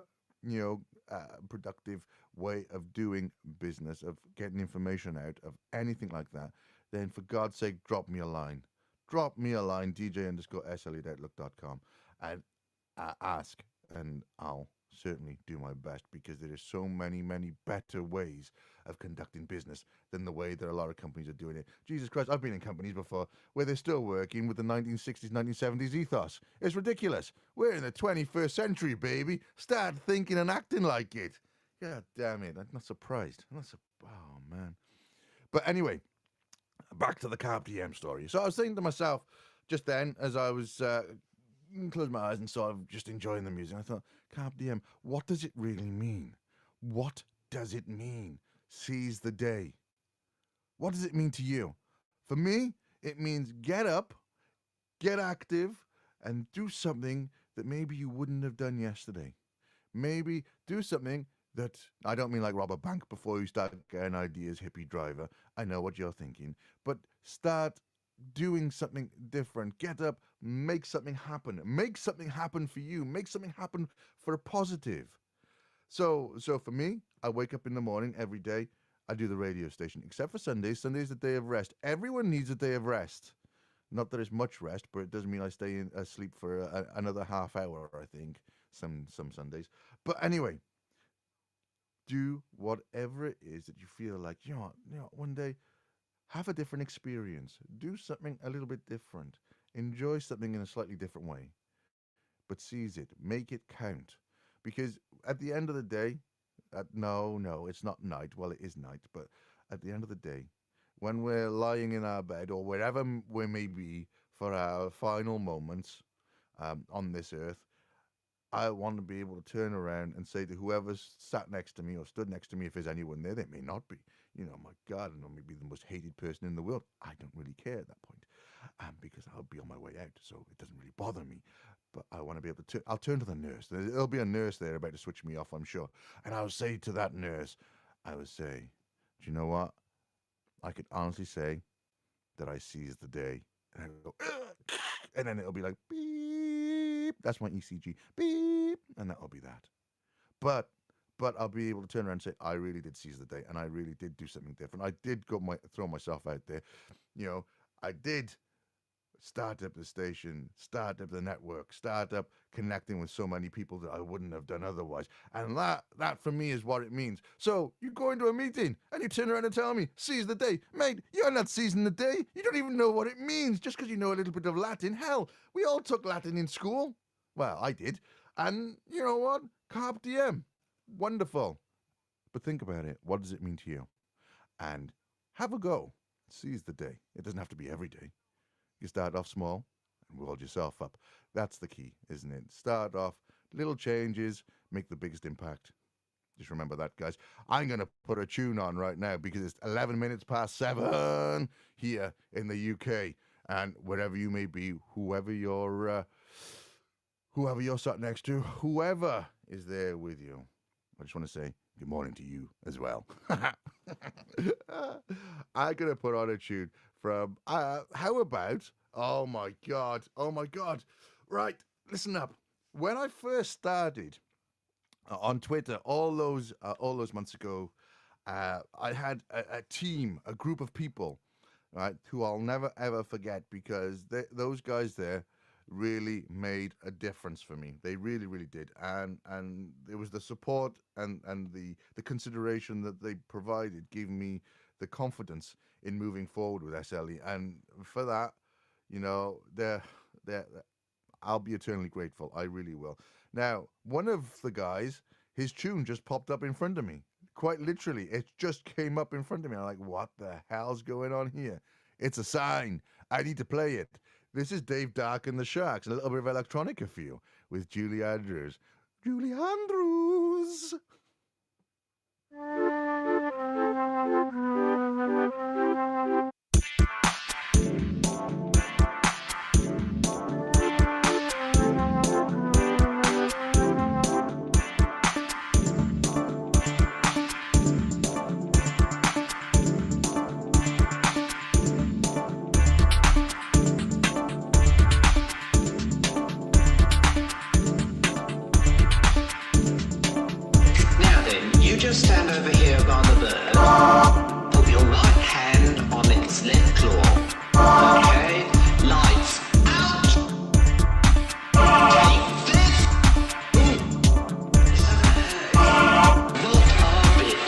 productive way of doing business, of getting information out, of anything like that, then for God's sake, drop me a line. Drop me a line, dj_SLE@outlook.com, and ask, and I'll certainly do my best, because there is so many better ways of conducting business than the way that a lot of companies are doing it. Jesus Christ, I've been in companies before where they're still working with the 1960s, 1970s ethos. It's ridiculous. We're in the 21st century, baby. Start thinking and acting like it. God damn it. I'm not surprised. Oh, man. But anyway, back to the Carp Diem story. So I was thinking to myself just then, as I was closed my eyes and sort of just enjoying the music, I thought, Carp Diem, what does it really mean? What does it mean? Seize the day. What does it mean to you? For me, it means get up, get active, and do something that maybe you wouldn't have done yesterday. Maybe do something that, I don't mean like rob a bank before you start getting ideas, hippie driver. I know what you're thinking. But start doing something different. Get up, make something happen. Make something happen for you. Make something happen for a positive. So for me, I wake up in the morning every day. I do the radio station, except for Sundays. Sunday's the day of rest. Everyone needs a day of rest. Not that it's much rest, but it doesn't mean I stay asleep for another half hour, I think, some Sundays. But anyway, do whatever it is that you feel like, one day, have a different experience. Do something a little bit different. Enjoy something in a slightly different way. But seize it. Make it count. Because at the end of the day, no, it's not night. Well, it is night. But at the end of the day, when we're lying in our bed or wherever we may be for our final moments on this earth, I want to be able to turn around and say to whoever's sat next to me or stood next to me, if there's anyone there, they may not be, my God, I may be the most hated person in the world. I don't really care at that point because I'll be on my way out, so it doesn't really bother me. But I want to be able to I'll turn to the nurse. There'll be a nurse there about to switch me off, I'm sure. And I'll say to that nurse, do you know what? I could honestly say that I seized the day. And I go, ugh, and then it'll be like, beep. That's my ECG. Beep. And that'll be that. But but I'll be able to turn around and say, I really did seize the day, and I really did do something different. I did throw myself out there. You know, I did start up the station, start up the network, start up connecting with so many people that I wouldn't have done otherwise. And that for me is what it means. So you go into a meeting and you turn around and tell me, seize the day. Mate, you're not seizing the day. You don't even know what it means just because you know a little bit of Latin. Hell, we all took Latin in school. Well, I did. And you know what? Carpe diem. Wonderful. But think about it. What does it mean to you? And have a go. Seize the day. It doesn't have to be every day. You start off small and build yourself up. That's the key, isn't it? Start off, little changes, make the biggest impact. Just remember that, guys. I'm going to put a tune on right now because it's 11 minutes past 7 here in the UK. And wherever you may be, whoever you're sat next to, whoever is there with you, I just want to say good morning to you as well. I'm going to put on a tune from, how about, oh my God, right, listen up. When I first started on Twitter all those months ago, I had a team, a group of people, right, who I'll never ever forget because those guys there really made a difference for me. They really, really did. And it was the support and the consideration that they provided gave me the confidence in moving forward with SLE. And for that, you know, I'll be eternally grateful. I really will. Now, one of the guys, his tune just popped up in front of me. Quite literally, it just came up in front of me. I'm like, what the hell's going on here? It's a sign. I need to play it. This is Dave Dark and the Sharks, a little bit of electronica feel with Julie Andrews. Julie Andrews! Just stand over here by the bird. Put your right hand on its left claw. Okay? Lights out! Take this! Not a bit.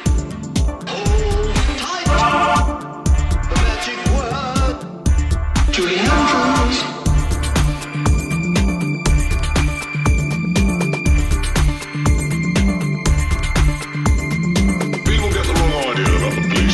Hold tight! The magic word. Julie Andrews. People get the wrong idea about the police.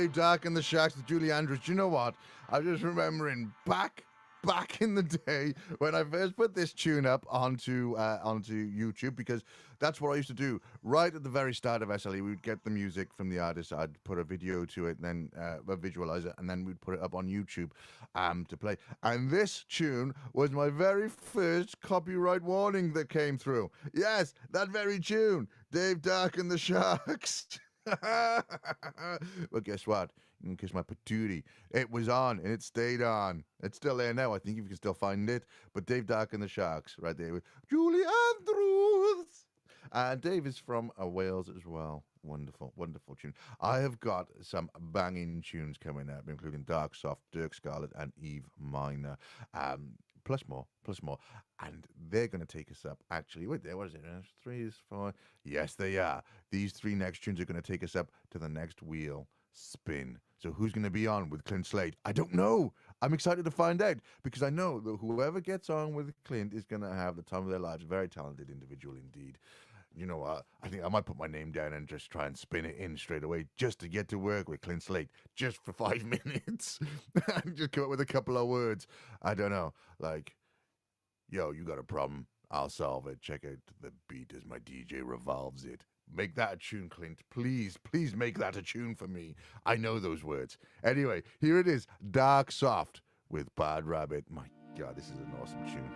Dave Dark and the Sharks with Julie Andrews. Do you know what? I'm just remembering back in the day when I first put this tune up onto YouTube, because that's what I used to do. Right at the very start of SLE, we'd get the music from the artist. I'd put a video to it, and then visualize it, and then we'd put it up on YouTube to play. And this tune was my very first copyright warning that came through. Yes, that very tune, Dave Dark and the Sharks. Well, guess what? You can kiss my patootie. It was on, and it stayed on. It's still there now. I think you can still find it. But Dave Dark and the Sharks, right there with Julie Andrews. And Dave is from Wales as well. Wonderful, wonderful tune. I have got some banging tunes coming up, including Dark Soft, Dirk Scarlett, and Eve Minor. Plus more. And they're going to take us up. Actually, wait there, what is it? 3 is 4. Yes, they are. These 3 next tunes are going to take us up to the next wheel spin. So who's going to be on with Clint Slade? I don't know. I'm excited to find out, because I know that whoever gets on with Clint is going to have the time of their lives. Very talented individual indeed. You know what? I think I might put my name down and just try and spin it in straight away, just to get to work with Clint Slade, just for 5 minutes. And just come up with a couple of words. I don't know. Like, yo, you got a problem? I'll solve it. Check out the beat as my DJ revolves it. Make that a tune, Clint. Please, please make that a tune for me. I know those words. Anyway, here it is. Dark Soft with Bad Rabbit. My God, this is an awesome tune.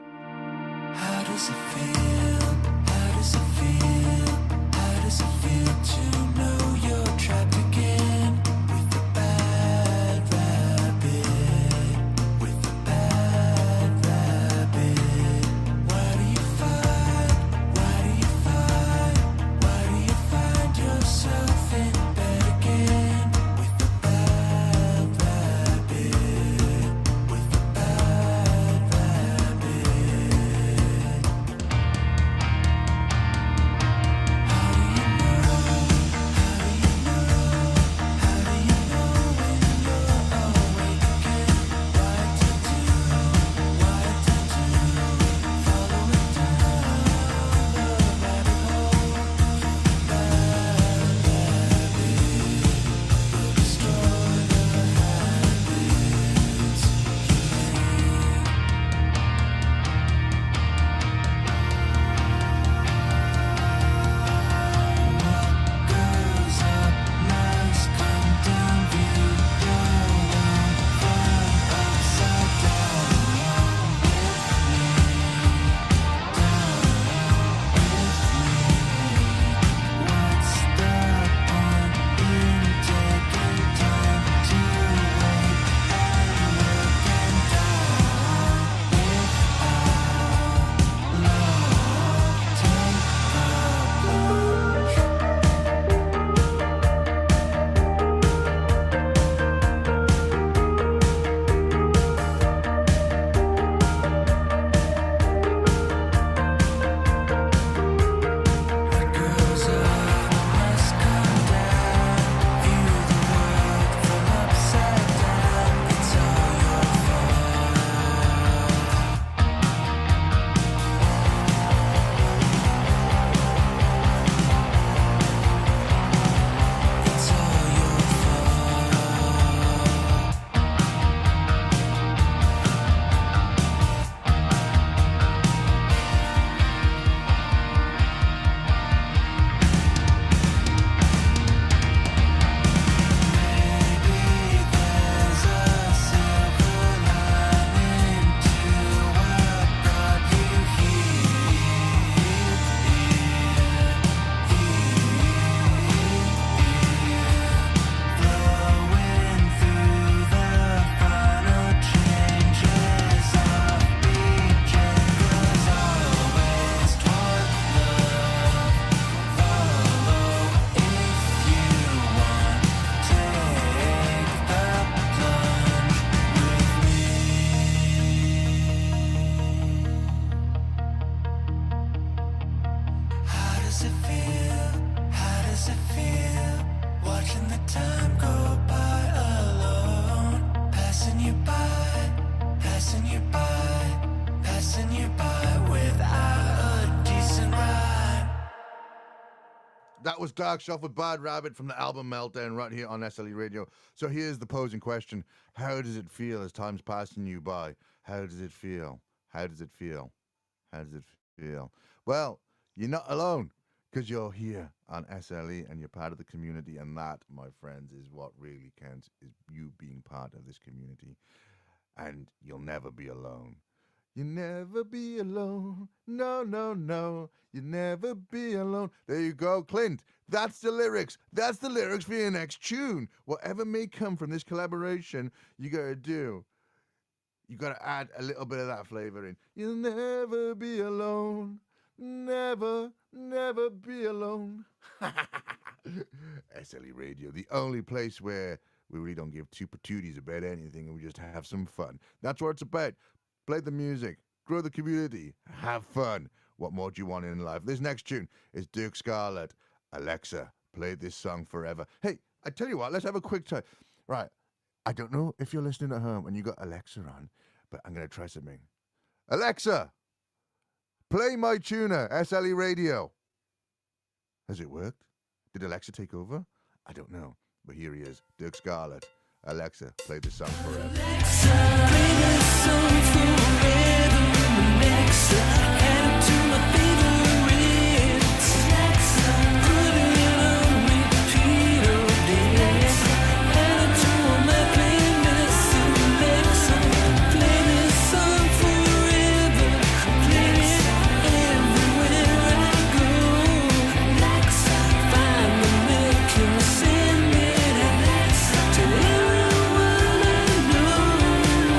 How does it feel? How does it feel? How does it feel to know you're trapped again with the bad rabbit? With the bad rabbit. Why do you find? Why do you find? Why do you find yourself in bed again with the bad rabbit? With the bad rabbit. How do you know? How do you That was Dark Shelf with Bad Rabbit from the album Meltdown right here on SLE Radio. So here's the posing question. How does it feel as time's passing you by? How does it feel? How does it feel? How does it feel? Well, you're not alone because you're here on SLE and you're part of the community. And that, my friends, is what really counts, is you being part of this community. And you'll never be alone. You'll never be alone. No, no, no. You'll never be alone. There you go, Clint. That's the lyrics. That's the lyrics for your next tune. Whatever may come from this collaboration, you got to do. You got to add a little bit of that flavor in. You'll never be alone. Never, never be alone. SLE Radio, the only place where we really don't give two patooties about anything and we just have some fun. That's what it's about. Play the music, grow the community, have fun. What more do you want in life? This next tune is Dirk Scarlett. Alexa, play this song forever. Hey, I tell you what, let's have a quick time. Right, I don't know if you're listening at home and you got Alexa on, but I'm going to try something. Alexa, play my tuner, SLE Radio. Has it worked? Did Alexa take over? I don't know, but here he is, Dirk Scarlett. Alexa, play this song forever. Alexa, play this song forever. Alexa, add it to my favorites. Alexa, put it on repeat all day. Add it to all my playlists. Alexa, play this song forever. Play it everywhere I go. Alexa, find the record, send it. Alexa, to everyone I know.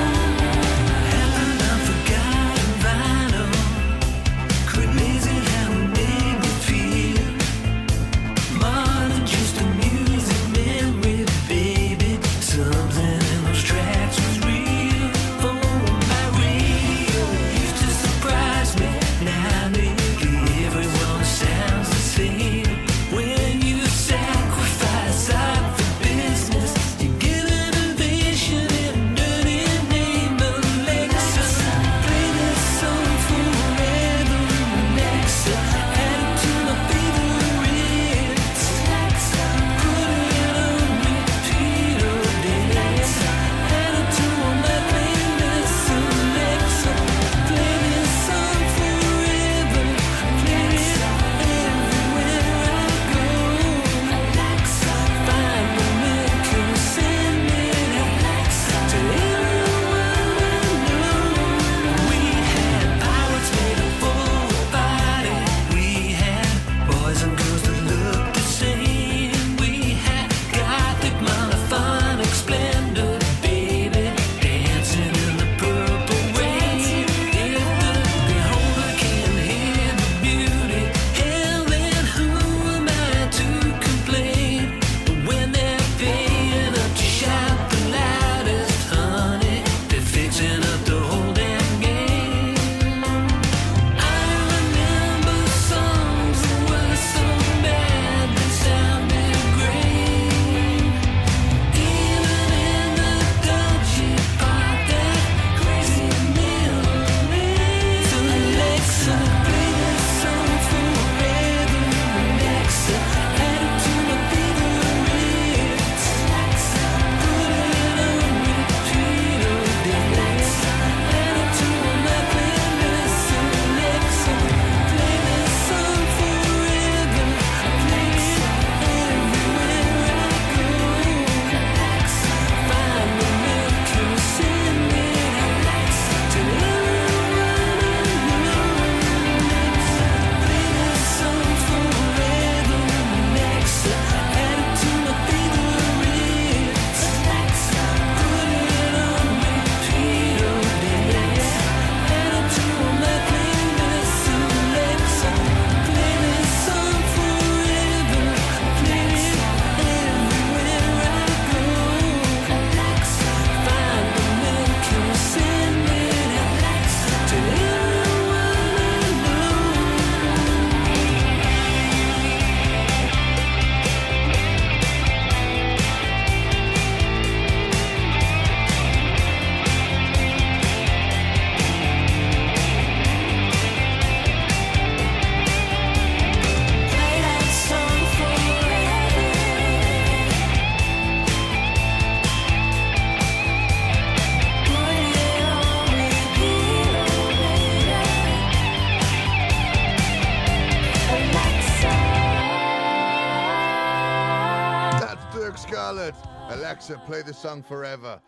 Alexa, play the song Forever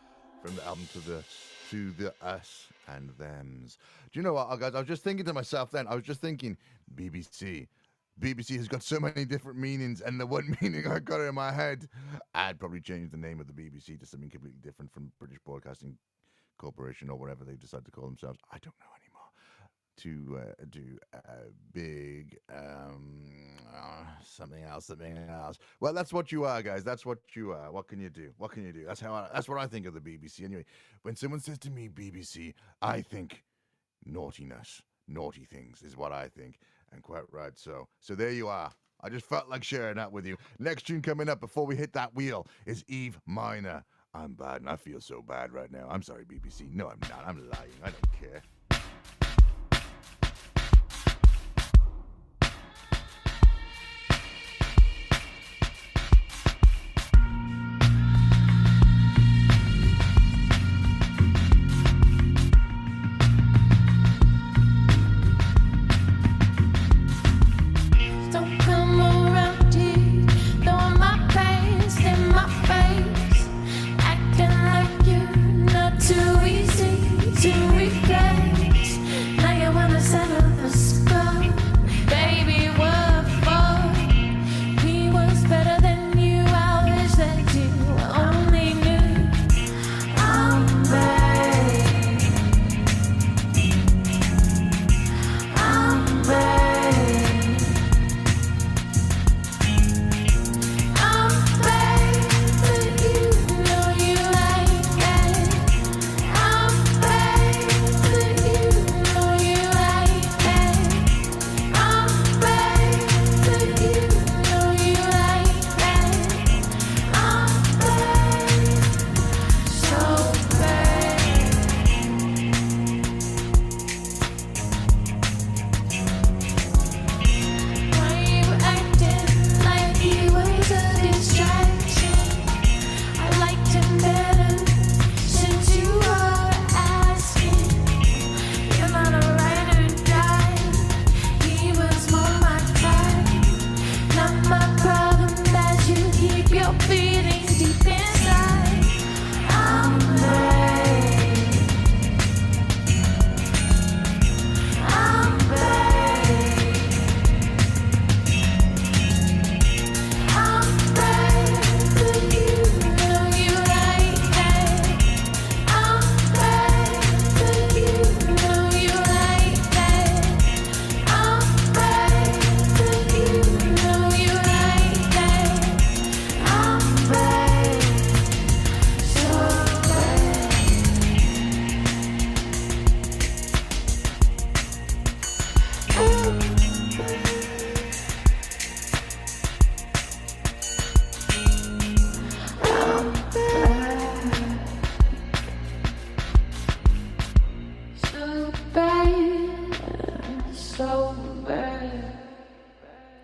from the album to the us and thems. Do you know what, guys? I was just thinking to myself then, BBC. BBC has got so many different meanings, and the one meaning I got in my head, I'd probably change the name of the BBC to something completely different from British Broadcasting Corporation or whatever they decide to call themselves. I don't know anymore. To do big something else. Well, that's what you are, guys. That's what you are. What can you do? That's what I think of the BBC. Anyway, when someone says to me BBC, I think naughtiness, naughty things is what I think, and quite right. So there you are. I just felt like sharing that with you. Next tune coming up before we hit that wheel is Eve Minor. I'm bad, and I feel so bad right now. I'm sorry, BBC. No, I'm not. I'm lying. I don't care. Don't come around here, throwing my face in my face, acting like you're not too easy to replace. Now you wanna settle the score, baby. What for? He was better than you. I wish that you only knew. I'm bad. I'm bad. Feelings deep inside. I'm bad. I'm bad. I'm bad, but you know you like that. I'm bad, but you know you like that. I'm bad, but you know you like that. I'm bad, so bad. I'm bad, so bad, so bad.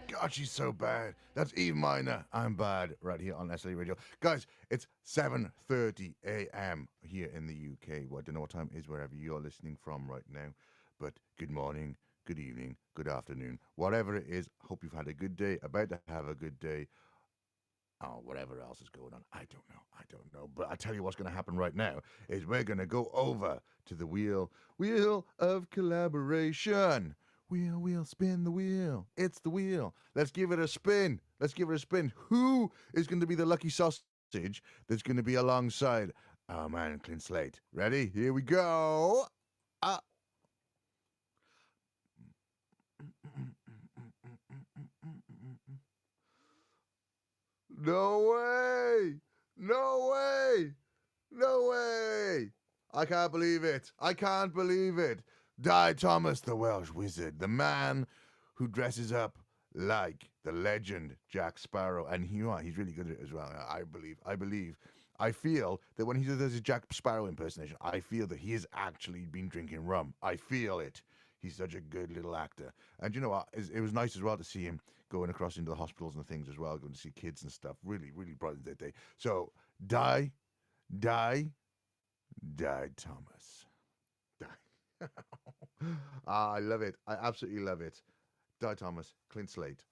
God, she's so bad. That's Eve Minor. I'm bad. Right here on SLE Radio. Guys, it's 7:30 a.m. here in the UK. Well, I don't know what time it is wherever you're listening from right now. But good morning, good evening, good afternoon. Whatever it is, hope you've had a good day, about to have a good day. Oh, whatever else is going on. I don't know. But I tell you what's going to happen right now is we're going to go over to the wheel of collaboration. Wheel, spin the wheel. It's the wheel. Let's give it a spin. Who is going to be the lucky sausage that's going to be alongside our man Clint Slate? Ready? Here we go. No way! No way! No way! I can't believe it. Di Thomas, the Welsh wizard, the man who dresses up like the legend Jack Sparrow, and he's really good at it as well. I feel that when he does his Jack Sparrow impersonation, I feel that he has actually been drinking rum. I feel it. He's such a good little actor. And you know what? It was nice as well to see him going across into the hospitals and things as well, going to see kids and stuff. Really, really brightened their day. So, Di Thomas. I love it. I absolutely love it. Di Thomas, Clint Slate.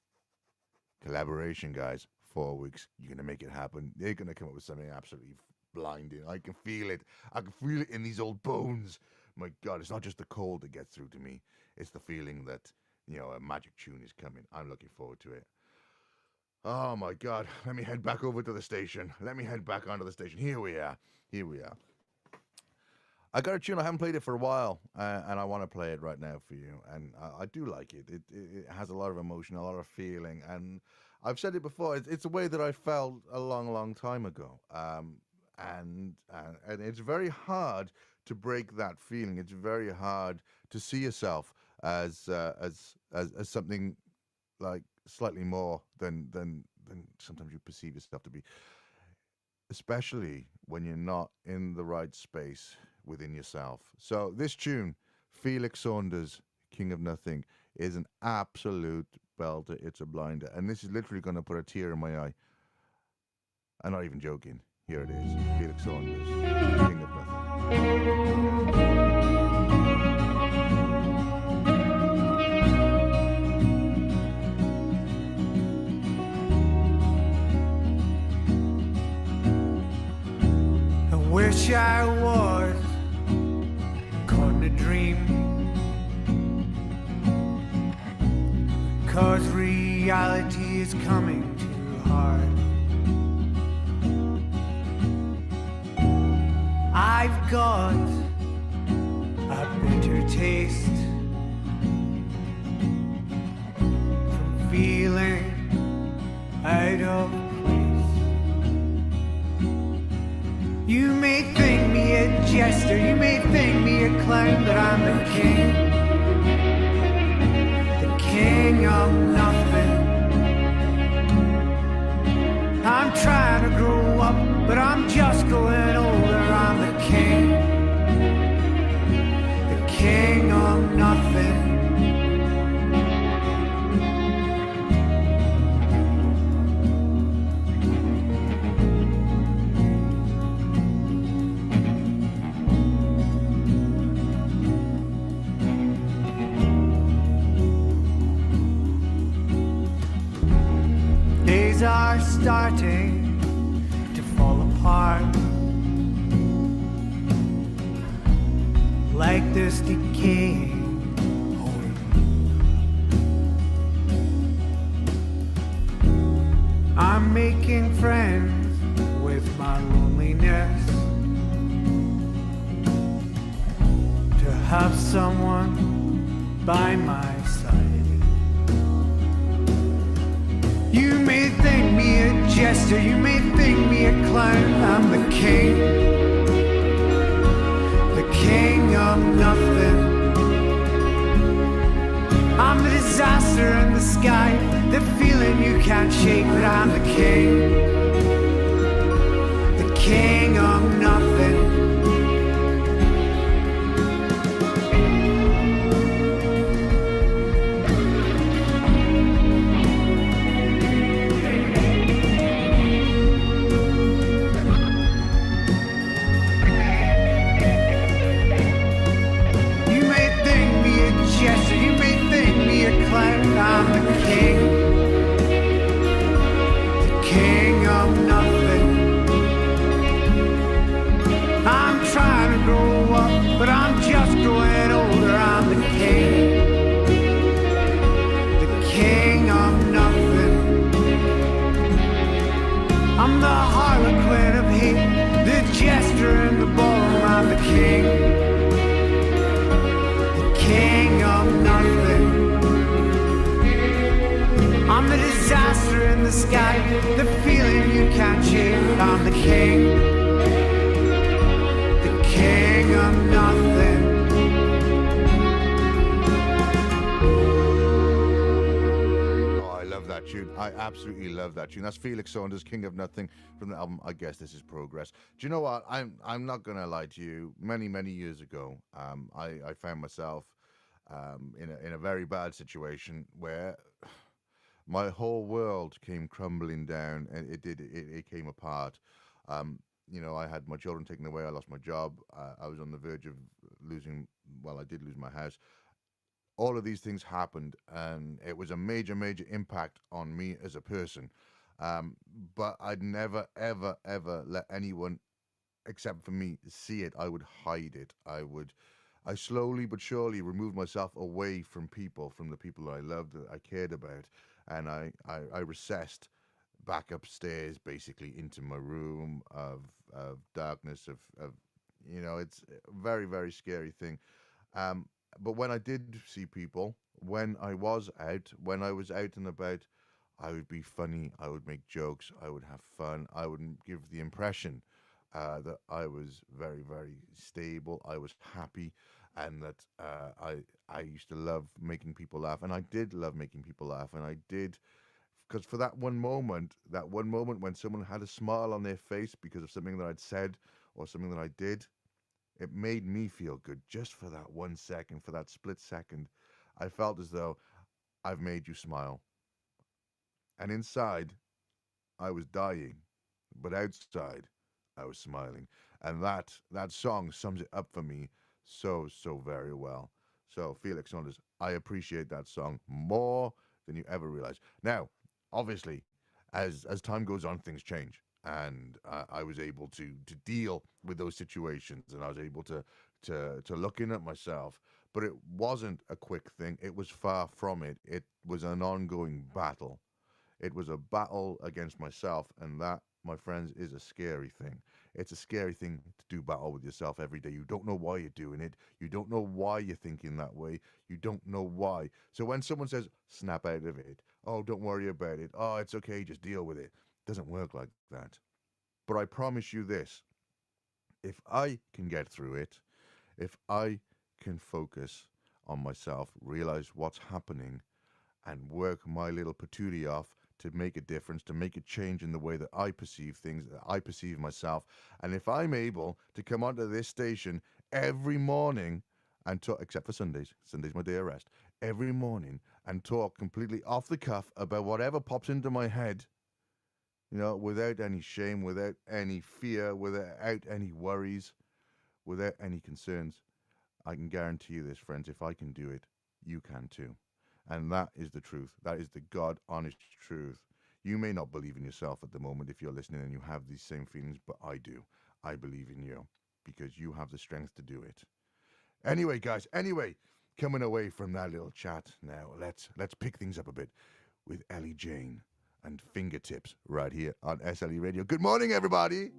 Collaboration, guys. 4 weeks, you're going to make it happen. They're going to come up with something absolutely blinding. I can feel it. I can feel it in these old bones. My God, it's not just the cold that gets through to me. It's the feeling that, a magic tune is coming. I'm looking forward to it. Oh my God, let me head back over to the station. Let me head back onto the station. Here we are. Here we are. I got a tune. I haven't played it for a while, and I want to play it right now for you. And I do like it. It has a lot of emotion, a lot of feeling, and I've said it before. It's a way that I felt a long, long time ago. And it's very hard to break that feeling. It's very hard to see yourself as something like slightly more than sometimes you perceive yourself to be, especially when you're not in the right space within yourself. So this tune, Felix Saunders, King of Nothing, is an absolute belter. It's a blinder. And this is literally going to put a tear in my eye. I'm not even joking. Here it is. Felix Saunders, King of Nothing. Wish I was caught in a dream, 'cause reality is coming too hard. I've got a bitter taste from feeling out of place. You may think me a jester, you may think me a clown, but I'm the king of nothing. I'm trying to grow up, but I'm just growing older. I'm the king of nothing. Days are starting to fall apart, like this decaying home. I'm making friends with my loneliness, to have someone by my side. You may think me a jester, you may think me a clown. I'm the king of nothing. I'm the disaster in the sky, the feeling you can't shake. But I'm the king of nothing. I'm the king of nothing. I'm trying to grow up, but I'm just growing older. I'm the king of nothing. I'm the harlequin of hate, the jester in the ballroom. I'm the king of nothing. I'm the disaster in the sky, the feeling you can't shake. I'm the king of nothing. Oh, I love that tune. I absolutely love that tune. That's Felix Saunders, King of Nothing, from the album I Guess This Is Progress. Do you know what? I'm not gonna lie to you. Many years ago, I found myself in a very bad situation where my whole world came crumbling down, and it came apart. I had my children taken away. I lost my job. I was on the verge of losing. Well, I did lose my house. All of these things happened, and it was a major impact on me as a person. But I'd never, ever, ever let anyone, except for me, see it. I would hide it. I slowly but surely removed myself away from people, from the people that I loved, that I cared about, and I recessed back upstairs, basically into my room of darkness, of it's a very, very scary thing. But when I did see people, when I was out and about, I would be funny, I would make jokes, I would have fun, I would give the impression that I was very, very stable, I was happy, and that I used to love making people laugh, and I did love making people laugh, and I did, because for that one moment when someone had a smile on their face because of something that I'd said or something that I did, it made me feel good just for that 1 second, for that split second. I felt as though I've made you smile. And inside, I was dying, but outside, I was smiling. And that song sums it up for me so, so very well. So, Felix Saunders, I appreciate that song more than you ever realize. Now, obviously, as time goes on, things change. And I was able to deal with those situations, and I was able to look in at myself. But it wasn't a quick thing. It was far from it. It was an ongoing battle. It was a battle against myself, and that, my friends, is a scary thing. It's a scary thing to do battle with yourself every day. You don't know why you're doing it. You don't know why you're thinking that way. You don't know why. So when someone says, snap out of it, oh, don't worry about it, oh, it's okay, just deal with it, doesn't work like that. But I promise you this, if I can get through it, if I can focus on myself, realize what's happening, and work my little patootie off to make a difference, to make a change in the way that I perceive things, that I perceive myself, and if I'm able to come onto this station every morning and talk, except for Sundays, Sunday's my day of rest, every morning and talk completely off the cuff about whatever pops into my head, without any shame, without any fear, without any worries, without any concerns, I can guarantee you this, friends, if I can do it, you can too. And that is the truth. That is the God honest truth. You may not believe in yourself at the moment if you're listening and you have these same feelings, but I do. I believe in you because you have the strength to do it. Anyway, guys, coming away from that little chat now, let's pick things up a bit with Ellie Jane and Fingertips right here on SLE Radio. Good morning, everybody.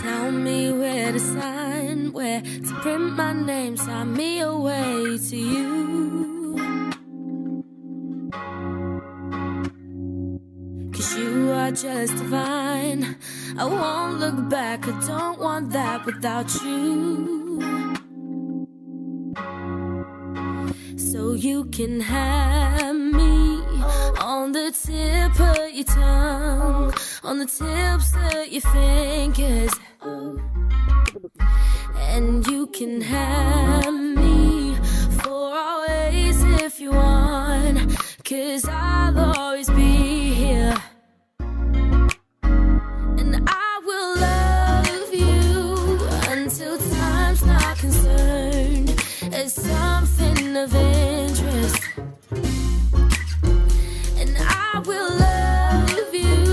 Tell me where to sign, where to print my name, sign me away to you. 'Cause you are just divine. I won't look back, I don't want that without you. So you can have me on the tip of your tongue, on the tips of your fingers, and you can have me for always if you want, 'cause I'll always be here, and I will love you until time's not concerned as something of interest. I will love you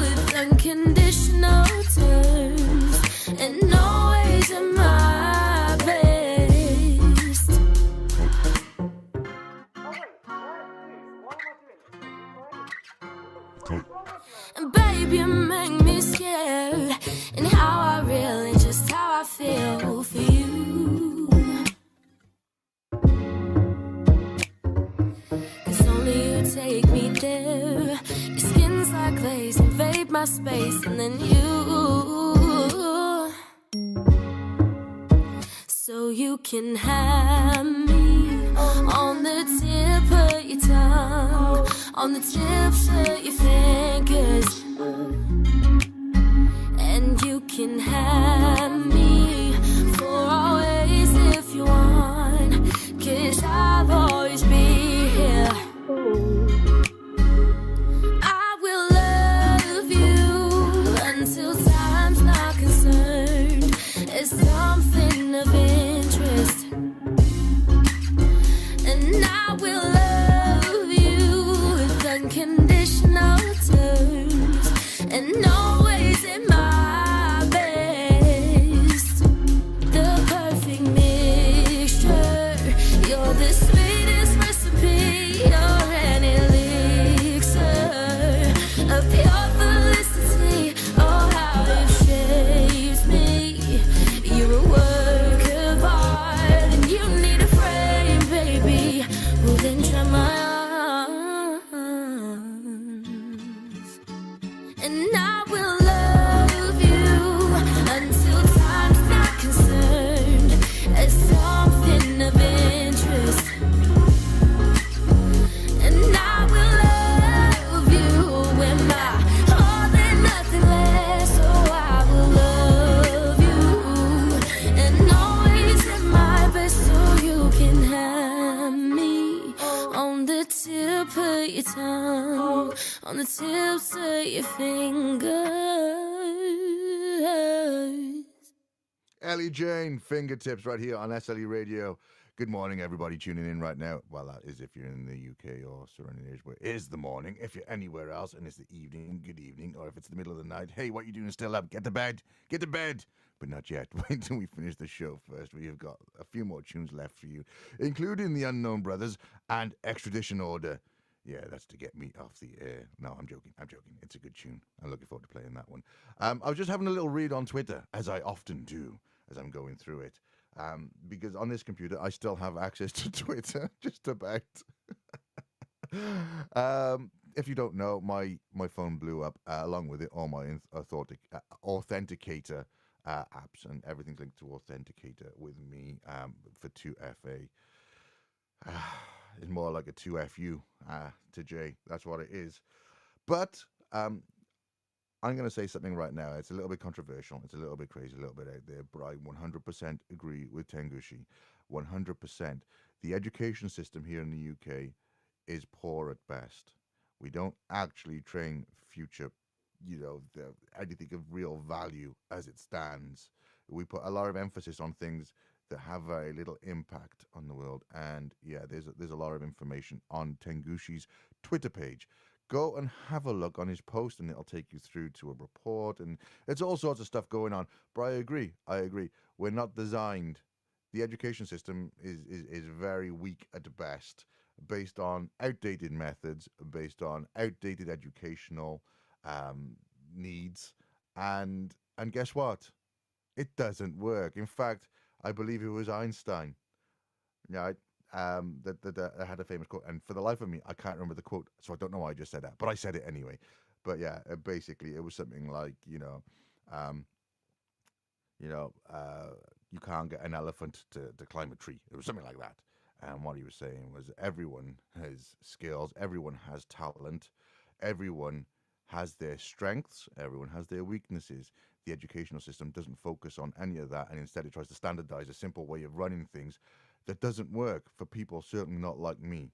with unconditional terms and always at my best. And baby, you make me scared, and how I really, just how I feel for you. 'Cause only you take me there. Your skin's like glaze, invade my space, and then you. So you can have me on the tip of your tongue, on the tips of your fingers, and you can have me for always if you want, 'cause I'll always be here. I will love you until time's not concerned. It's And I will love you until time's not concerned as something of interest. And I will love you when my all and nothing less. So I will love you and always at my best so you can have me on the tip of your tongue, on the tips of your fingers. Ellie Jane, Fingertips, right here on SLE Radio. Good morning, everybody tuning in right now. Well, that is if you're in the UK or surrounding areas where it is the morning. If you're anywhere else and it's the evening, good evening. Or if it's the middle of the night, hey, what you doing still up? Get to bed. Get to bed. But not yet. Wait until we finish the show first. We have got a few more tunes left for you, including the Unknown Brothers and Extradition Order. Yeah, that's to get me off the air. No, I'm joking. I'm joking. It's a good tune. I'm looking forward to playing that one. I was just having a little read on Twitter, as I often do, as I'm going through it. Because on this computer, I still have access to Twitter, just about. If you don't know, my phone blew up. Along with it, all my authenticator apps and everything's linked to Authenticator with me for 2FA. It's more like a 2FU to J. That's what it is. But I'm going to say something right now. It's a little bit controversial. It's a little bit crazy, a little bit out there. But I 100% agree with Tengushi. 100%. The education system here in the UK is poor at best. We don't actually train future, anything of real value as it stands. We put a lot of emphasis on things that have very little impact on the world. And yeah, there's a lot of information on Tengushi's Twitter page. Go and have a look on his post and it'll take you through to a report, and it's all sorts of stuff going on. But I agree. We're not designed. The education system is very weak at best, based on outdated methods, based on outdated educational needs. And guess what? It doesn't work. In fact, I believe it was Einstein, right? That had a famous quote, and for the life of me, I can't remember the quote, so I don't know why I just said that, but I said it anyway. But yeah, basically, it was something like, you can't get an elephant to climb a tree. It was something like that. And what he was saying was, everyone has skills, everyone has talent, everyone has their strengths, everyone has their weaknesses. The educational system doesn't focus on any of that, and instead it tries to standardize a simple way of running things that doesn't work for people, certainly not like me.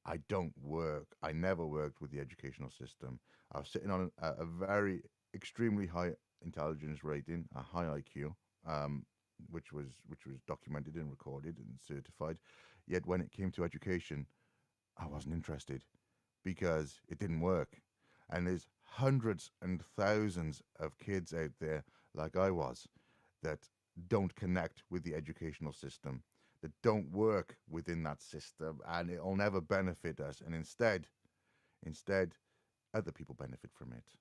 I never worked with the educational system. I was sitting on a very extremely high intelligence rating, a high IQ, which was documented and recorded and certified. Yet when it came to education, I wasn't interested because it didn't work. And there's hundreds and thousands of kids out there, like I was, that don't connect with the educational system, that don't work within that system, and it'll never benefit us. And instead, other people benefit from it,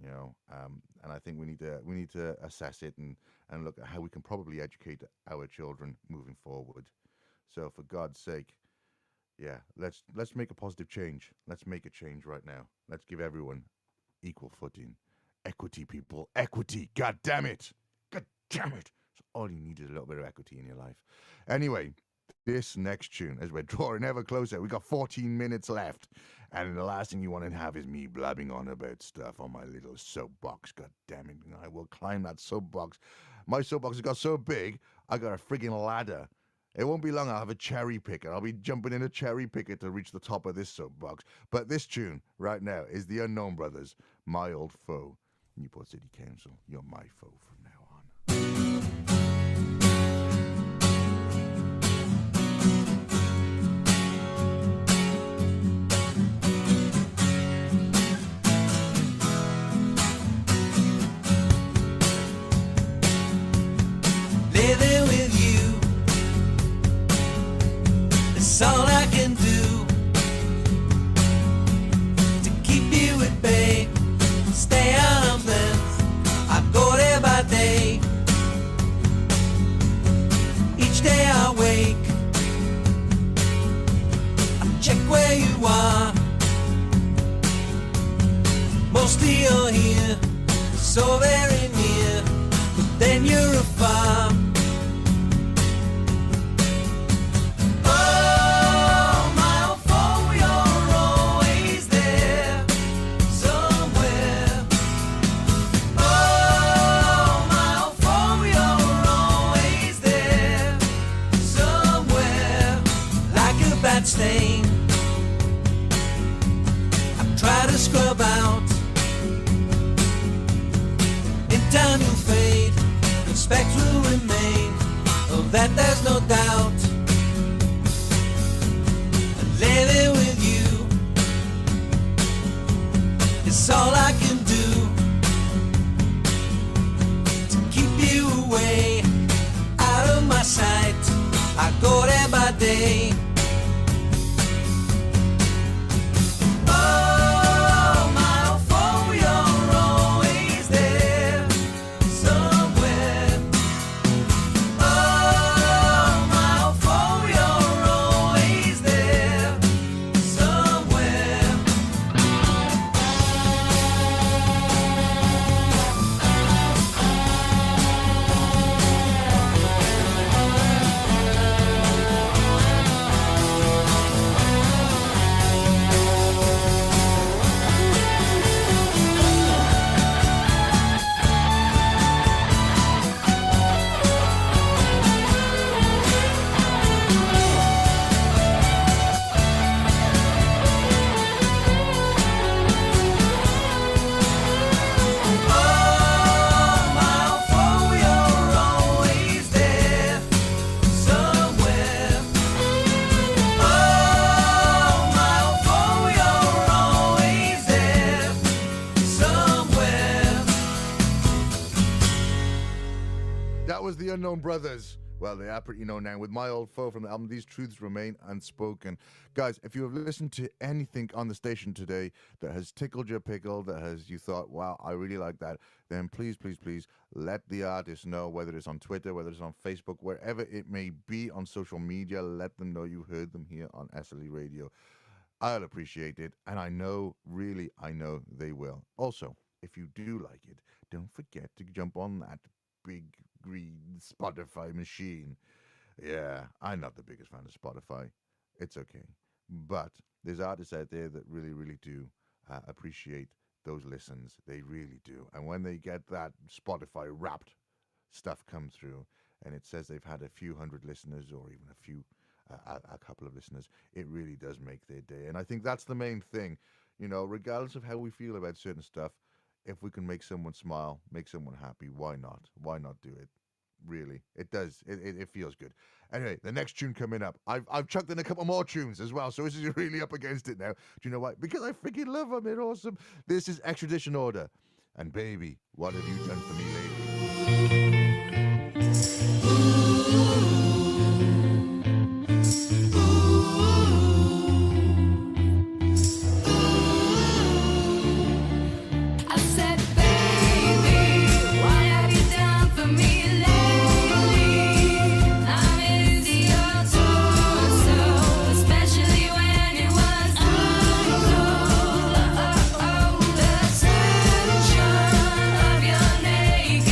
And I think we need to assess it and look at how we can probably educate our children moving forward. So for God's sake, yeah, let's make a positive change. Let's make a change right now. Let's give everyone equal footing. Equity, people. Equity. God damn it. God damn it. So all you need is a little bit of equity in your life. Anyway, this next tune, as we're drawing ever closer, we got 14 minutes left. And the last thing you want to have is me blabbing on about stuff on my little soapbox. God damn it. I will climb that soapbox. My soapbox has got so big, I got a friggin' ladder. It won't be long, I'll have a cherry picker. I'll be jumping in a cherry picker to reach the top of this soapbox. But this tune right now is the Unknown Brothers, My Old Foe. Newport City Council, you're my foe from now on. Living with you, it's all I can do to keep you at bay. Stay out of length, I go there by day. Mostly you're here, so very near, but then you're afar. Oh, my old foe, you're always there, somewhere. Oh, my old foe, you're always there, somewhere. Like a bad stain, I try to scrub out. In time you'll fade, but specks will remain. Of that there's no doubt. And living with you is all I can do to keep you away, out of my sight. I go there by day. Oh, my old foe, you're always there, somewhere. Oh, my old foe, you're always there, somewhere. Oh, my old foe, you're always there, somewhere. Oh, my old foe, you're always there, somewhere. That was the Unknown Brothers. Well, they are pretty known now with My Old Foe from the album These Truths Remain Unspoken. Guys, if you have listened to anything on the station today that has tickled your pickle, that has you thought, wow, I really like that, then please, please, please let the artist know, whether it's on Twitter, whether it's on Facebook, wherever it may be on social media, let them know you heard them here on SLE Radio. I'll appreciate it, and I know, really, I know they will. Also, if you do like it, don't forget to jump on that big green Spotify machine. Yeah, I'm not the biggest fan of Spotify. It's okay. But there's artists out there that really, really do appreciate those listens. They really do. And when they get that Spotify wrapped stuff come through and it says they've had a few hundred listeners or even a couple of listeners, it really does make their day. And I think that's the main thing. You know, regardless of how we feel about certain stuff, if we can make someone smile, make someone happy, why not? Why not do it? Really, it does. It feels good. Anyway, the next tune coming up, I've chucked in a couple more tunes as well, so this is really up against it now. Do you know why? Because I freaking love them. They're awesome. This is Extradition Order, and baby, what have you done for me lately? I said, baby, what have you done for me lately? I'm into your torso, especially when it was uncold. The tension of your naked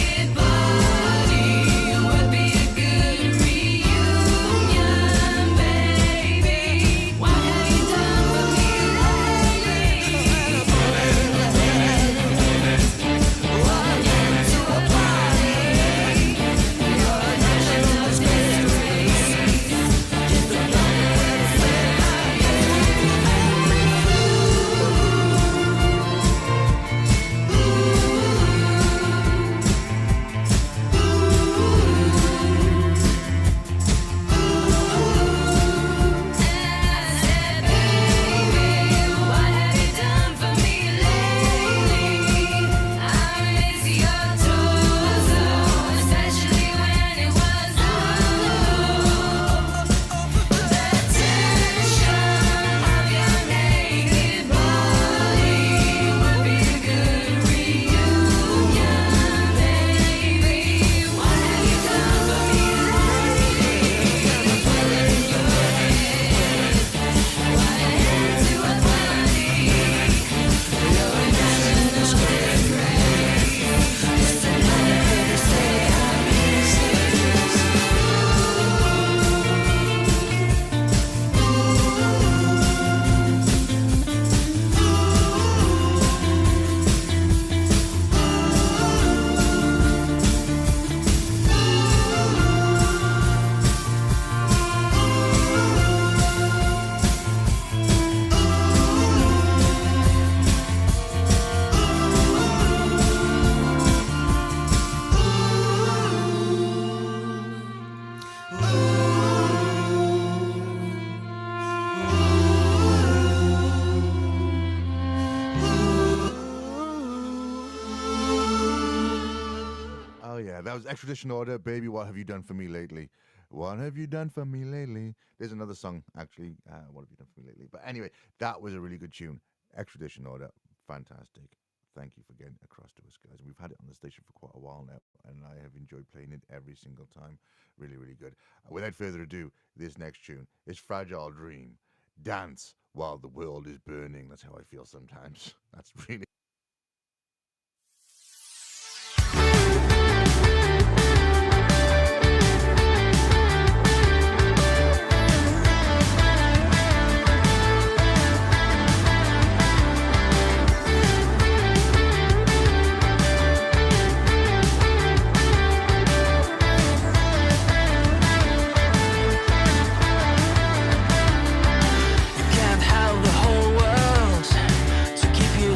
That was Extradition Order, Baby, What Have You Done For Me Lately? What have you done for me lately? There's another song, actually. What have you done for me lately? But anyway, that was a really good tune. Extradition Order, fantastic. Thank you for getting across to us, guys. We've had it on the station for quite a while now, and I have enjoyed playing it every single time. Really, really good. Without further ado, this next tune is Fragile Dream. Dance while the world is burning. That's how I feel sometimes. That's really...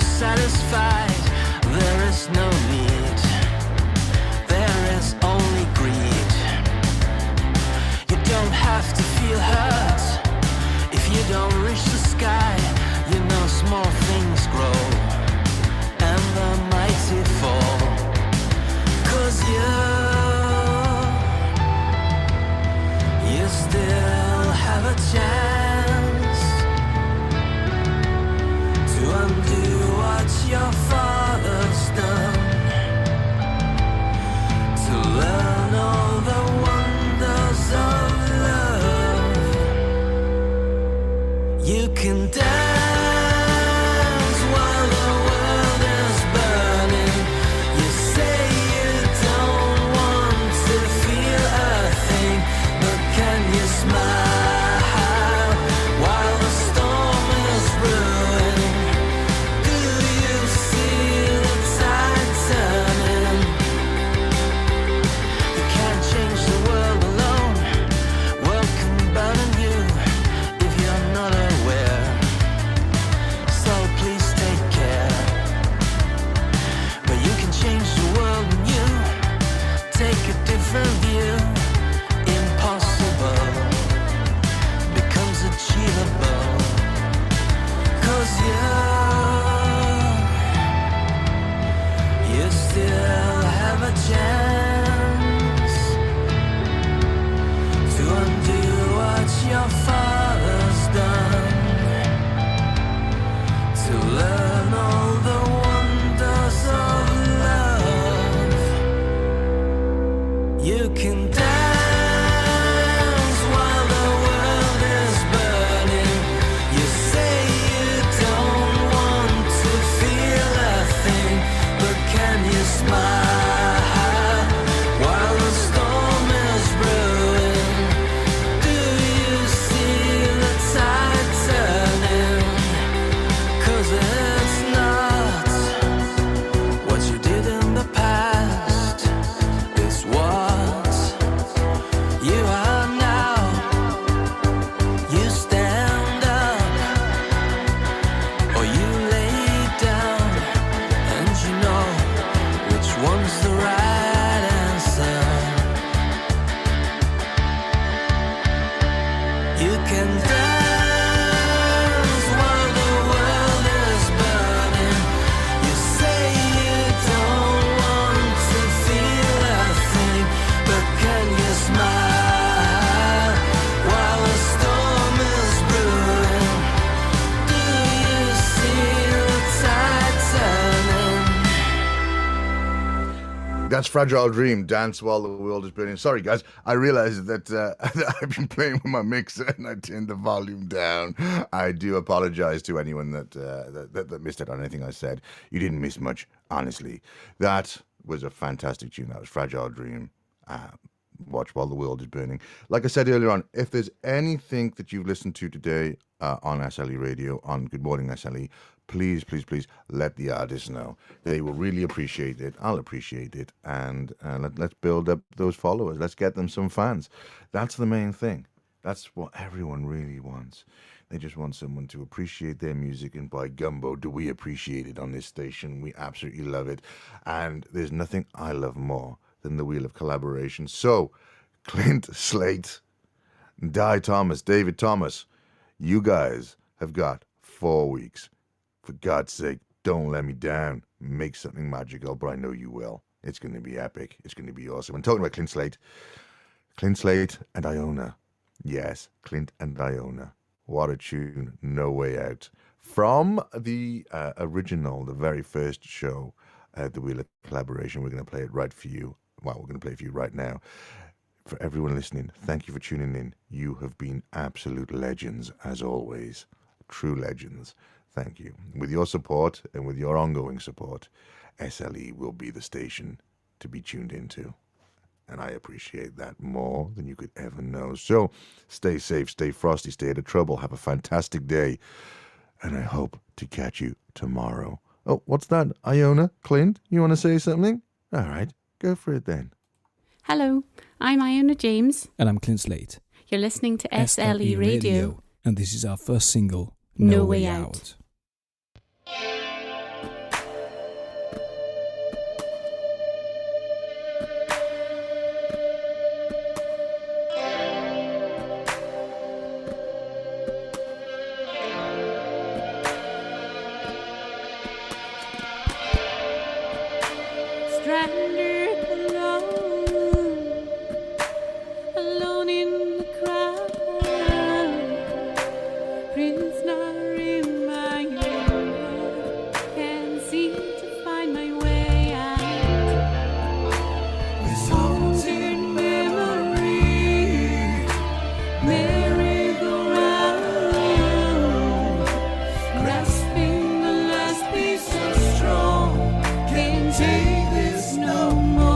satisfied. There is no need. There is only greed. You don't have to feel hurt if you don't reach the sky. You know small things grow and the mighty fall. 'Cause you still have a chance to undo what your father's done, to learn all the wonders of love. You can dance while the world is burning. You say you don't want to feel a thing, but can you smile while the storm is brewing? Different view, impossible becomes achievable. 'Cause you still have a chance to undo what your father's done, to learn all the wonders of love. You can dance while the world is burning. You say you don't want to feel a thing, but can you smile while the storm is brewing? Do you see the tide turning? 'Cause it's not what you did in the past, it's what you are now. You stand up or you lay down, and you know which one's the right answer. You can dance while the world is burning. You say you don't want to feel a thing, but can you smile while the storm is brewing? Do you see the tide turning? That's Fragile Dream, Dance While the World is Burning. Sorry, guys, I realized that I've been playing with my mixer and I turned the volume down. I do apologize to anyone that missed it on anything I said. You didn't miss much, honestly. That was a fantastic tune. That was Fragile Dream. Watch While the World is Burning. Like I said earlier on, if there's anything that you've listened to today on SLE Radio, on Good Morning SLE, please, please, please let the artists know. They will really appreciate it. I'll appreciate it. And let's build up those followers. Let's get them some fans. That's the main thing. That's what everyone really wants. They just want someone to appreciate their music, and by gumbo, do we appreciate it on this station. We absolutely love it. And there's nothing I love more than the wheel of collaboration. So, Clint Slate, Di Thomas, David Thomas, you guys have got 4 weeks. For God's sake, don't let me down. Make something magical, but I know you will. It's going to be epic. It's going to be awesome. And talking about Clint Slate and Iona. Yes, Clint and Iona. What a tune. No Way Out. From the original, the very first show, the Wheeler collaboration. We're going to play it right for you. Well, we're going to play it for you right now. For everyone listening, thank you for tuning in. You have been absolute legends, as always. True legends. Thank you. With your support and with your ongoing support, SLE will be the station to be tuned into. And I appreciate that more than you could ever know. So stay safe, stay frosty, stay out of trouble. Have a fantastic day. And I hope to catch you tomorrow. Oh, what's that? Iona? Clint? You want to say something? All right, go for it then. Hello, I'm Iona James. And I'm Clint Slate. You're listening to SLE Radio. And this is our first single, No Way Out. Stranded alone in the crowd, prisoner in my head, can't seem to find my way out. This haunted memory, merry-go-round, grasping the last piece of straw, can't take this no more.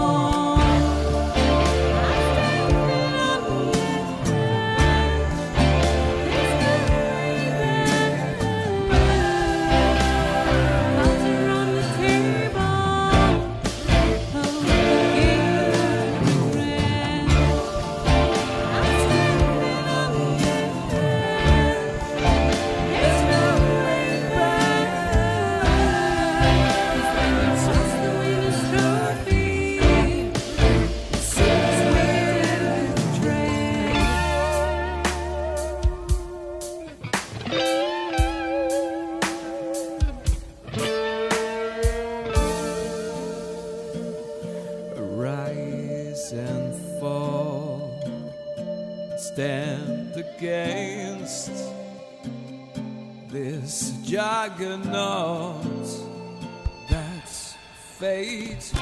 Rise and fall, stand against this juggernaut that's fate.